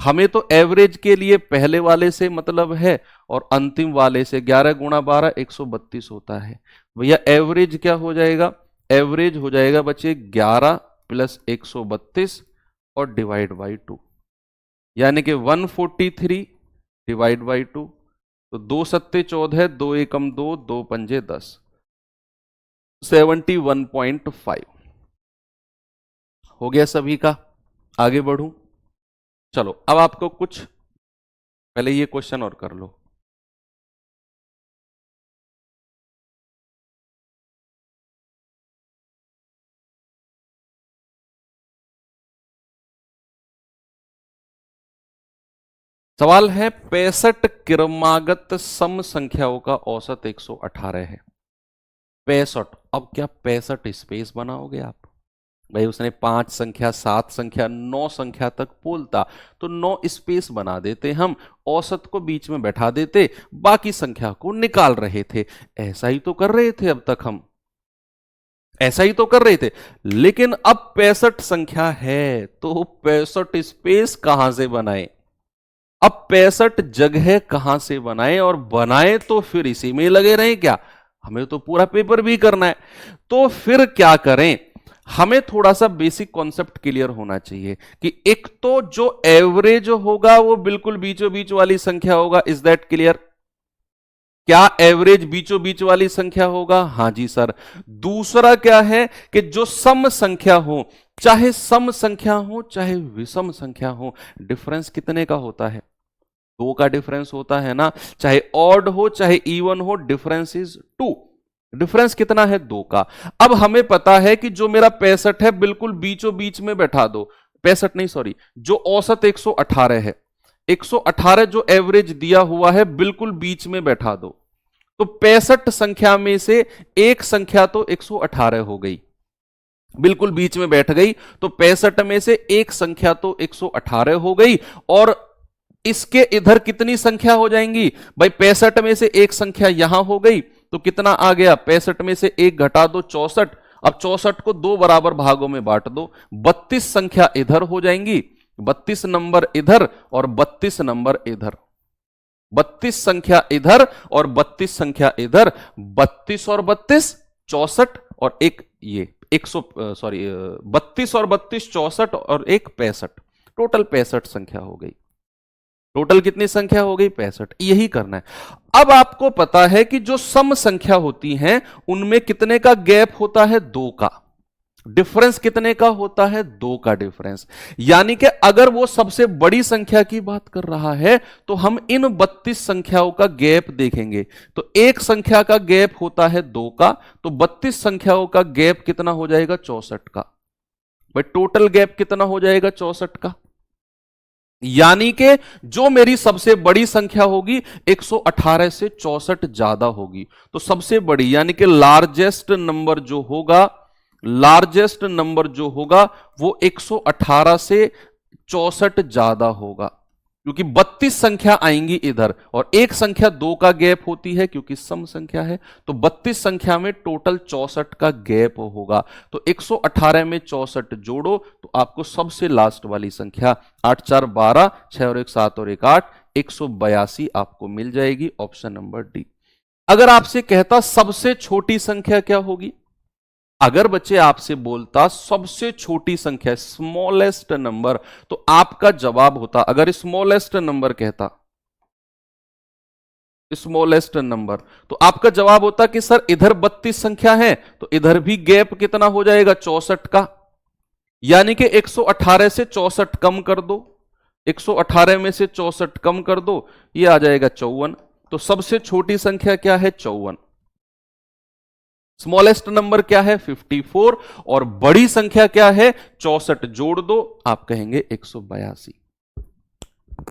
हमें तो एवरेज के लिए पहले वाले से मतलब है और अंतिम वाले से। 11 गुणा 12 132 होता है। भैया एवरेज क्या हो जाएगा? एवरेज हो जाएगा बच्चे 11 प्लस 132 और डिवाइड बाई 2, यानी कि 143 डिवाइड बाई 2। तो 2 सत्ते 14, 2 एकम 2, 2 पंजे 10, 71.5 हो गया सभी का। आगे बढ़ूं? चलो अब आपको कुछ पहले ये क्वेश्चन और कर लो। सवाल है 65 क्रमागत सम संख्याओं का औसत 118 है। 65, अब क्या 65 स्पेस बनाओगे आप? भाई उसने 5 संख्या, 7 संख्या, 9 संख्या तक बोलता तो 9 स्पेस बना देते, हम औसत को बीच में बैठा देते, बाकी संख्या को निकाल रहे थे। ऐसा ही तो कर रहे थे अब तक हम, ऐसा ही तो कर रहे थे। लेकिन अब 65 संख्या है तो 65 स्पेस कहां से बनाए? अब 65 जगह कहां से बनाए? और बनाए तो फिर इसी में लगे रहे क्या? हमें तो पूरा पेपर भी करना है। तो फिर क्या करें? हमें थोड़ा सा बेसिक कॉन्सेप्ट क्लियर होना चाहिए कि एक तो जो एवरेज होगा वो बिल्कुल बीचों बीच वाली संख्या होगा। Is that clear? क्या एवरेज बीचों बीच वाली संख्या होगा? हां जी सर। दूसरा क्या है कि जो सम संख्या हो, चाहे सम संख्या हो चाहे विषम संख्या हो, डिफरेंस कितने का होता है? 2 का डिफरेंस होता है ना। चाहे ऑड हो चाहे इवन हो, डिफरेंस इज 2। डिफरेंस कितना है? 2 का। अब हमें पता है कि जो मेरा 65 है बिल्कुल बीचों बीच में बैठा दो। 65 नहीं, सॉरी, जो औसत 118 है, 118 जो एवरेज दिया हुआ है बिल्कुल बीच में बैठा दो। तो 65 संख्या में से एक संख्या तो 118 हो गई। बिल्कुल बीच में बैठ गई, तो 65 में से एक संख्या तो 118 हो गई, और इसके इधर कितनी संख्या हो जाएंगी भाई? 65 में से एक संख्या यहां हो गई, तो कितना आ गया? 65 में से एक घटा दो 64। अब 64 को दो बराबर भागों में बांट दो, 32 संख्या इधर हो जाएंगी, 32 नंबर इधर और 32 नंबर इधर, 32 संख्या इधर और 32 संख्या इधर, 32 और 32 64, और एक ये 32 और 32 64 और एक 65, टोटल 65 संख्या हो गई। टोटल कितनी संख्या हो गई? 65। यही करना है। अब आपको पता है कि जो सम संख्या होती हैं उनमें कितने का गैप होता है? 2 का। डिफरेंस कितने का होता है? 2 का डिफरेंस। यानी कि अगर वो सबसे बड़ी संख्या की बात कर रहा है तो हम इन 32 संख्याओं का गैप देखेंगे। तो एक संख्या का गैप होता है 2 का, तो 32 संख्याओं का गैप कितना हो जाएगा? 64 का। भाई टोटल गैप कितना हो जाएगा? 64 का। यानी कि जो मेरी सबसे बड़ी संख्या होगी 118 से 64 ज्यादा होगी, तो सबसे बड़ी यानी कि लार्जेस्ट नंबर जो होगा, लार्जेस्ट नंबर जो होगा वो 118 से 64 ज्यादा होगा, क्योंकि 32 संख्या आएंगी इधर और एक संख्या 2 का गैप होती है क्योंकि सम संख्या है, तो 32 संख्या में टोटल 64 का गैप होगा। तो 118 में 64 जोड़ो तो आपको सबसे लास्ट वाली संख्या 8 4 12, 6 और 1 7 और 1 8, 182 आपको मिल जाएगी। Option number D. अगर आपसे कहता सबसे छोटी संख्या क्या होगी, अगर बच्चे आपसे बोलता सबसे छोटी संख्या स्मॉलेस्ट नंबर, तो आपका जवाब होता, अगर स्मॉलेस्ट नंबर कहता, स्मॉलेस्ट नंबर, तो आपका जवाब होता कि सर इधर 32 संख्या है तो इधर भी गैप कितना हो जाएगा? 64 का। यानी कि 118 से 64 कम कर दो, 118 में से 64 कम कर दो, ये आ जाएगा 54। तो सबसे छोटी संख्या क्या है? 54। स्मॉलेस्ट नंबर क्या है? 54। और बड़ी संख्या क्या है? 64। जोड़ दो, आप कहेंगे 182।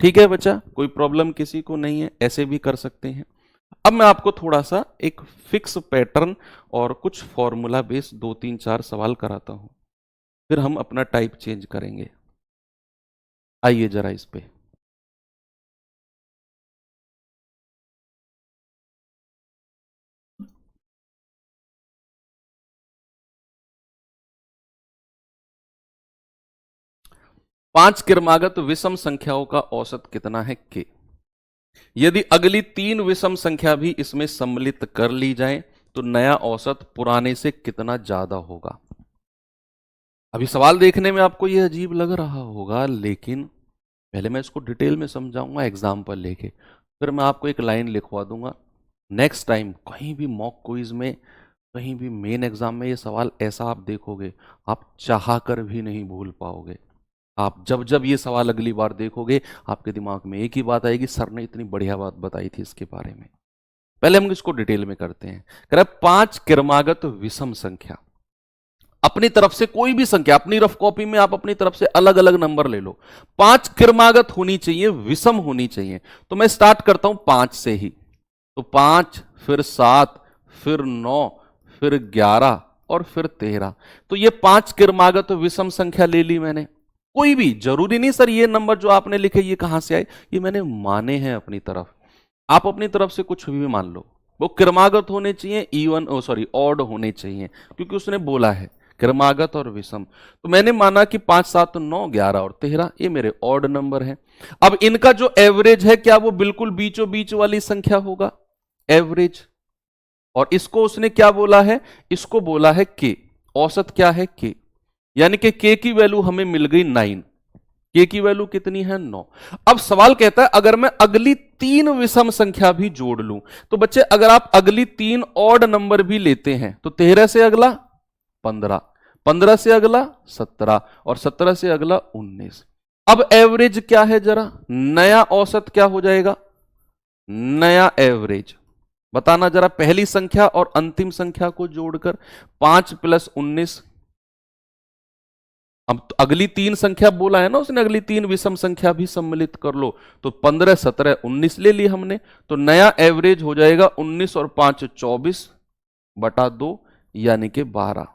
ठीक है बच्चा, कोई प्रॉब्लम किसी को नहीं है, ऐसे भी कर सकते हैं। अब मैं आपको थोड़ा सा एक फिक्स पैटर्न और कुछ फॉर्मूला बेस 2 3 4 सवाल कराता हूं, फिर हम अपना टाइप चेंज करेंगे। आइए जरा इस पे। पांच क्रमागत विषम संख्याओं का औसत कितना है? के। यदि अगली 3 विषम संख्या भी इसमें सम्मिलित कर ली जाए तो नया औसत पुराने से कितना ज्यादा होगा? अभी सवाल देखने में आपको यह अजीब लग रहा होगा, लेकिन पहले मैं इसको डिटेल में समझाऊंगा एग्जाम्पल लेके, फिर मैं आपको एक लाइन लिखवा दूंगा। नेक्स्ट टाइम कहीं भी मॉक क्विज में, कहीं भी मेन एग्जाम में ये सवाल ऐसा आप देखोगे, आप चाह कर भी नहीं भूल पाओगे। आप जब जब ये सवाल अगली बार देखोगे आपके दिमाग में एक ही बात आएगी, सर ने इतनी बढ़िया बात बताई थी इसके बारे में। पहले हम इसको डिटेल में करते हैं। कह रहा है 5 क्रमागत विषम संख्या, अपनी तरफ से कोई भी संख्या, अपनी रफ कॉपी में आप अपनी तरफ से अलग अलग नंबर ले लो, 5 क्रमागत होनी चाहिए, विषम होनी चाहिए। तो मैं स्टार्ट करता हूं 5 से ही, तो 5, फिर 7, फिर 9, फिर 11 और फिर 13। तो ये 5 क्रमागत विषम संख्या ले ली मैंने। कोई भी, जरूरी नहीं सर ये नंबर जो आपने लिखे ये कहां से आए, ये मैंने माने हैं अपनी तरफ। आप अपनी तरफ से कुछ भी मान लो, वो क्रमागत होने चाहिए, इवन ऑड होने चाहिए, क्योंकि उसने बोला है क्रमागत और विषम। तो मैंने माना कि 5 7 9 11 और 13 ये मेरे ऑड नंबर हैं। अब इनका जो एवरेज है क्या वो बिल्कुल बीचों बीच वाली संख्या होगा? एवरेज। और इसको उसने क्या बोला है? इसको बोला है के। औसत क्या है? के। यानी कि के की वैल्यू हमें मिल गई 9। के की वैल्यू कितनी है? 9। अब सवाल कहता है अगर मैं अगली 3 विषम संख्या भी जोड़ लूं, तो बच्चे अगर आप अगली 3 ऑड नंबर भी लेते हैं तो 13 से अगला 15, 15 से अगला 17 और 17 से अगला 19। अब एवरेज क्या है? जरा नया औसत क्या हो जाएगा? नया एवरेज बताना जरा, पहली संख्या और अंतिम संख्या को जोड़कर 5 + 19। अब अगली 3 संख्या बोला है ना उसने, अगली 3 विषम संख्या भी सम्मिलित कर लो, तो 15 17 19 ले ली हमने। तो नया एवरेज हो जाएगा 19 और 5 24 बटा 2 यानी कि 12।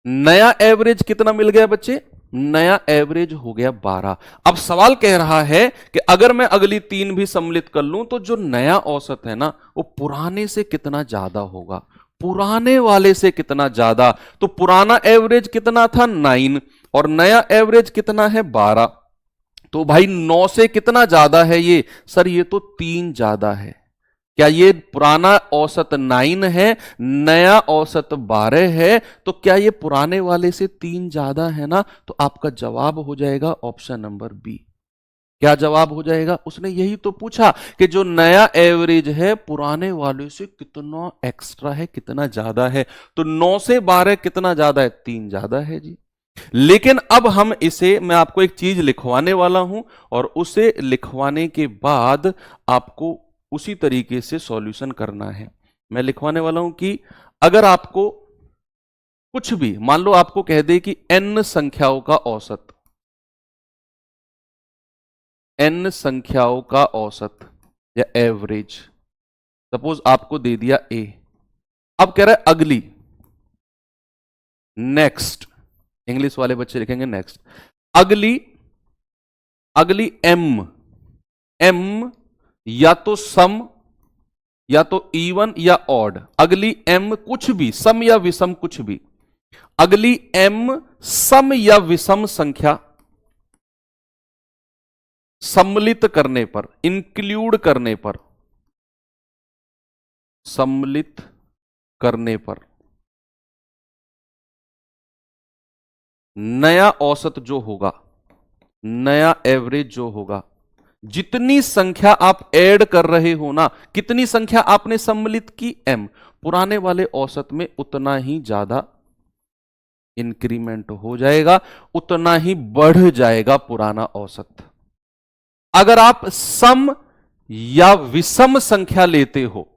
नया एवरेज कितना मिल गया बच्चे? नया एवरेज हो गया 12। अब सवाल कह रहा है कि अगर मैं अगली 3 भी सम्मिलित कर लूं तो जो नया औसत है ना वो पुराने से कितना ज्यादा होगा, पुराने वाले से कितना ज्यादा। तो पुराना एवरेज कितना था 9 और नया एवरेज कितना है 12। तो भाई 9 से कितना ज्यादा है ये? सर ये तो 3 ज्यादा है। क्या ये पुराना औसत 9 है, नया औसत 12 है, तो क्या ये पुराने वाले से 3 ज्यादा है ना? तो आपका जवाब हो जाएगा ऑप्शन नंबर बी। क्या जवाब हो जाएगा? उसने यही तो पूछा कि जो नया एवरेज है पुराने वाले से कितना एक्स्ट्रा है, कितना ज्यादा है। तो 9 से 12 कितना ज्यादा है? 3 ज्यादा है जी। लेकिन अब हम इसे, मैं आपको एक चीज लिखवाने वाला हूं और उसे लिखवाने के बाद आपको उसी तरीके से सॉल्यूशन करना है। मैं लिखवाने वाला हूं कि अगर आपको कुछ भी, मान लो आपको कह दे कि n संख्याओं का औसत, n संख्याओं का औसत या एवरेज, सपोज आपको दे दिया a, अब कह रहा है अगली, नेक्स्ट, इंग्लिश वाले बच्चे लिखेंगे नेक्स्ट, अगली m या तो सम या तो इवन या ऑड, अगली m कुछ भी, सम या विषम कुछ भी, अगली m सम या विषम संख्या सम्मिलित करने पर, इंक्लूड करने पर, सम्मिलित करने पर नया औसत जो होगा, नया एवरेज जो होगा, जितनी संख्या आप ऐड कर रहे हो ना, कितनी संख्या आपने सम्मिलित की m, पुराने वाले औसत में उतना ही ज्यादा इंक्रीमेंट हो जाएगा, उतना ही बढ़ जाएगा पुराना औसत। अगर आप सम या विषम संख्या लेते हो,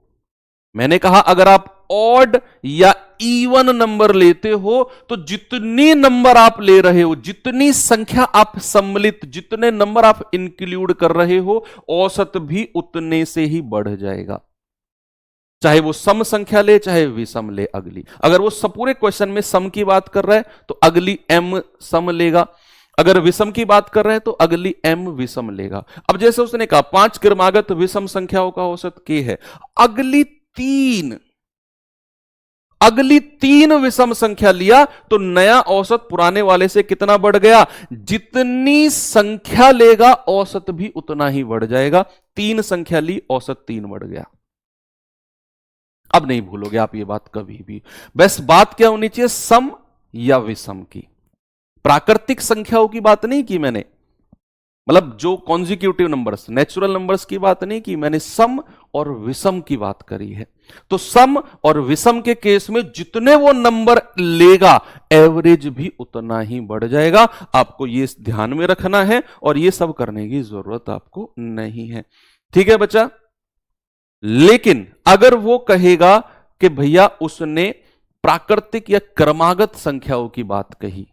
मैंने कहा अगर आप ऑड या इवन नंबर लेते हो तो जितनी नंबर आप ले रहे हो, जितनी संख्या आप सम्मिलित, जितने नंबर आप इंक्लूड कर रहे हो, औसत भी उतने से ही बढ़ जाएगा। चाहे वो सम संख्या ले चाहे विषम ले। अगली, अगर वो पूरे क्वेश्चन में सम की बात कर रहा है तो अगली m सम लेगा, अगर विषम की बात कर रहे हैं तो अगली m विषम लेगा। अब जैसे उसने कहा 5 क्रमागत विषम संख्याओं का औसत k है, अगली तीन विषम संख्या लिया तो नया औसत पुराने वाले से कितना बढ़ गया? जितनी संख्या लेगा औसत भी उतना ही बढ़ जाएगा। 3 संख्या ली, औसत 3 बढ़ गया। अब नहीं भूलोगे आप ये बात कभी भी। बस बात क्या होनी चाहिए? सम या विषम की। प्राकृतिक संख्याओं की बात नहीं की मैंने, मतलब जो कॉन्जिक्यूटिव नंबर्स, नेचुरल नंबर्स की बात नहीं की मैंने, सम और विषम की बात करी है। तो सम और विषम के केस में जितने वो नंबर लेगा एवरेज भी उतना ही बढ़ जाएगा। आपको ये ध्यान में रखना है और ये सब करने की जरूरत आपको नहीं है। ठीक है बच्चा? लेकिन अगर वो कहेगा कि भैया उसने प्राकृतिक या क्रमागत संख्याओं की बात कही,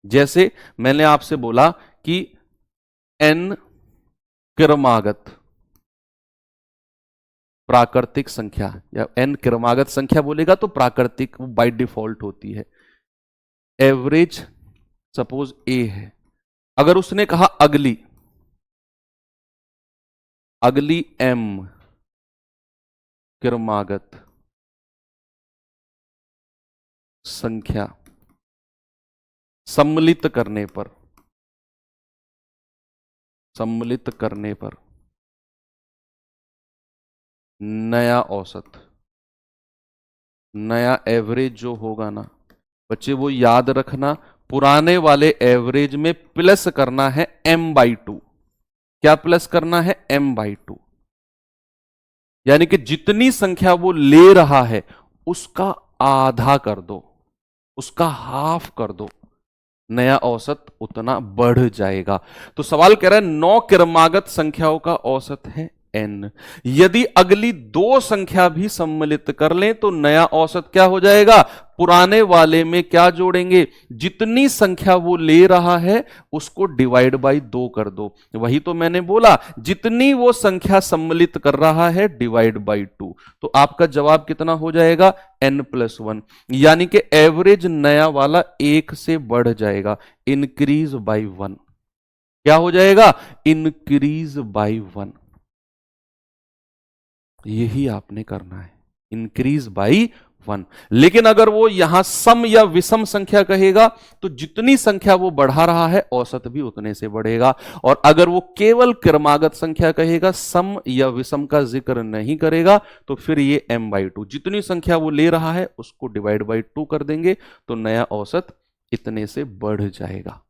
जैसे मैंने आपसे बोला कि n क्रमागत प्राकृतिक संख्या या n क्रमागत संख्या बोलेगा तो प्राकृतिक बाय डिफॉल्ट होती है। एवरेज सपोज a है, अगर उसने कहा अगली m क्रमागत संख्या सम्मिलित करने पर नया औसत, नया एवरेज जो होगा ना बच्चे, वो याद रखना, पुराने वाले एवरेज में प्लस करना है m/2। क्या प्लस करना है? m/2। यानी कि जितनी संख्या वो ले रहा है उसका आधा कर दो, उसका हाफ कर दो, नया औसत उतना बढ़ जाएगा। तो सवाल कह रहा है 9 क्रमागत संख्याओं का औसत है n। यदि अगली दो संख्या भी सम्मिलित कर लें तो नया औसत क्या हो जाएगा, पुराने वाले में क्या जोड़ेंगे, जितनी संख्या वो ले रहा है उसको डिवाइड बाई 2 कर दो। वही तो मैंने बोला, जितनी वो संख्या सम्मिलित कर रहा है डिवाइड बाई 2। तो आपका जवाब कितना हो जाएगा, n+1। यानी कि एवरेज नया वाला 1 से बढ़ जाएगा, इंक्रीज बाई 1। क्या हो जाएगा, इंक्रीज बाई 1। यही आपने करना है, इंक्रीज बाई 1। लेकिन अगर वो यहां सम या विषम संख्या कहेगा तो जितनी संख्या वो बढ़ा रहा है औसत भी उतने से बढ़ेगा। और अगर वो केवल क्रमागत संख्या कहेगा, सम या विषम का जिक्र नहीं करेगा, तो फिर ये m/2, जितनी संख्या वो ले रहा है उसको डिवाइड बाई 2 कर देंगे तो नया औसत इतने से बढ़ जाएगा।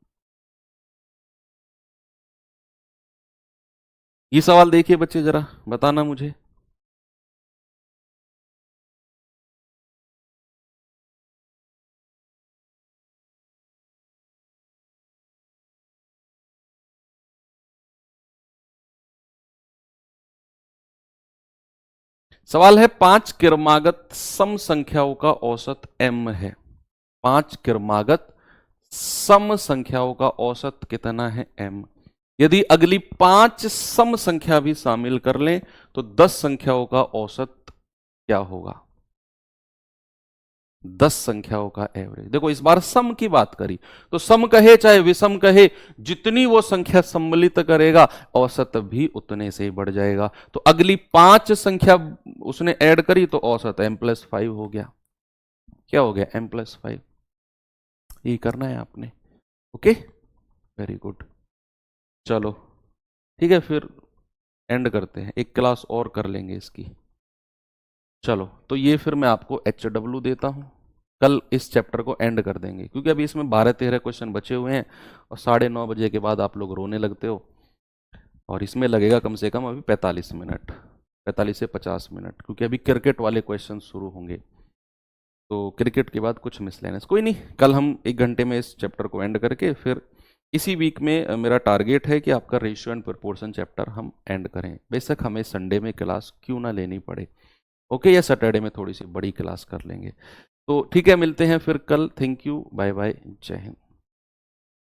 ये सवाल देखिए बच्चे, जरा बताना मुझे। सवाल है 5 क्रमागत सम संख्याओं का औसत m है। 5 क्रमागत सम संख्याओं का औसत कितना है, m। यदि अगली 5 सम संख्या भी शामिल कर लें तो 10 संख्याओं का औसत क्या होगा, 10 संख्याओं का एवरेज। देखो इस बार सम की बात करी, तो सम कहे चाहे विषम कहे, जितनी वो संख्या सम्मिलित करेगा औसत भी उतने से ही बढ़ जाएगा। तो अगली 5 संख्या उसने ऐड करी तो औसत m+5 हो गया। क्या हो गया, m+5। ये करना है आपने, ओके, वेरी गुड। चलो ठीक है, फिर एंड करते हैं, एक क्लास और कर लेंगे इसकी। चलो तो ये फिर मैं आपको HW देता हूं, कल इस चैप्टर को एंड कर देंगे, क्योंकि अभी इसमें 12-13 क्वेश्चन बचे हुए हैं और 9:30 बजे के बाद आप लोग रोने लगते हो, और इसमें लगेगा कम से कम अभी 45 मिनट, 45 से 50 मिनट, क्योंकि अभी क्रिकेट वाले क्वेश्चन शुरू होंगे। तो क्रिकेट के बाद कुछ मिसलेनियस, कोई नहीं, कल हम 1 घंटे में इस चैप्टर को एंड करके फिर इसी वीक में मेरा टारगेट है कि आपका रेशियो एंड प्रोपोर्शन चैप्टर हम एंड करें। बेशक हमें संडे में क्लास क्यों ना लेनी पड़े, ओके, या सैटरडे में थोड़ी सी बड़ी क्लास कर लेंगे। तो ठीक है, मिलते हैं फिर कल। थैंक यू, बाय बाय, जय हिंद।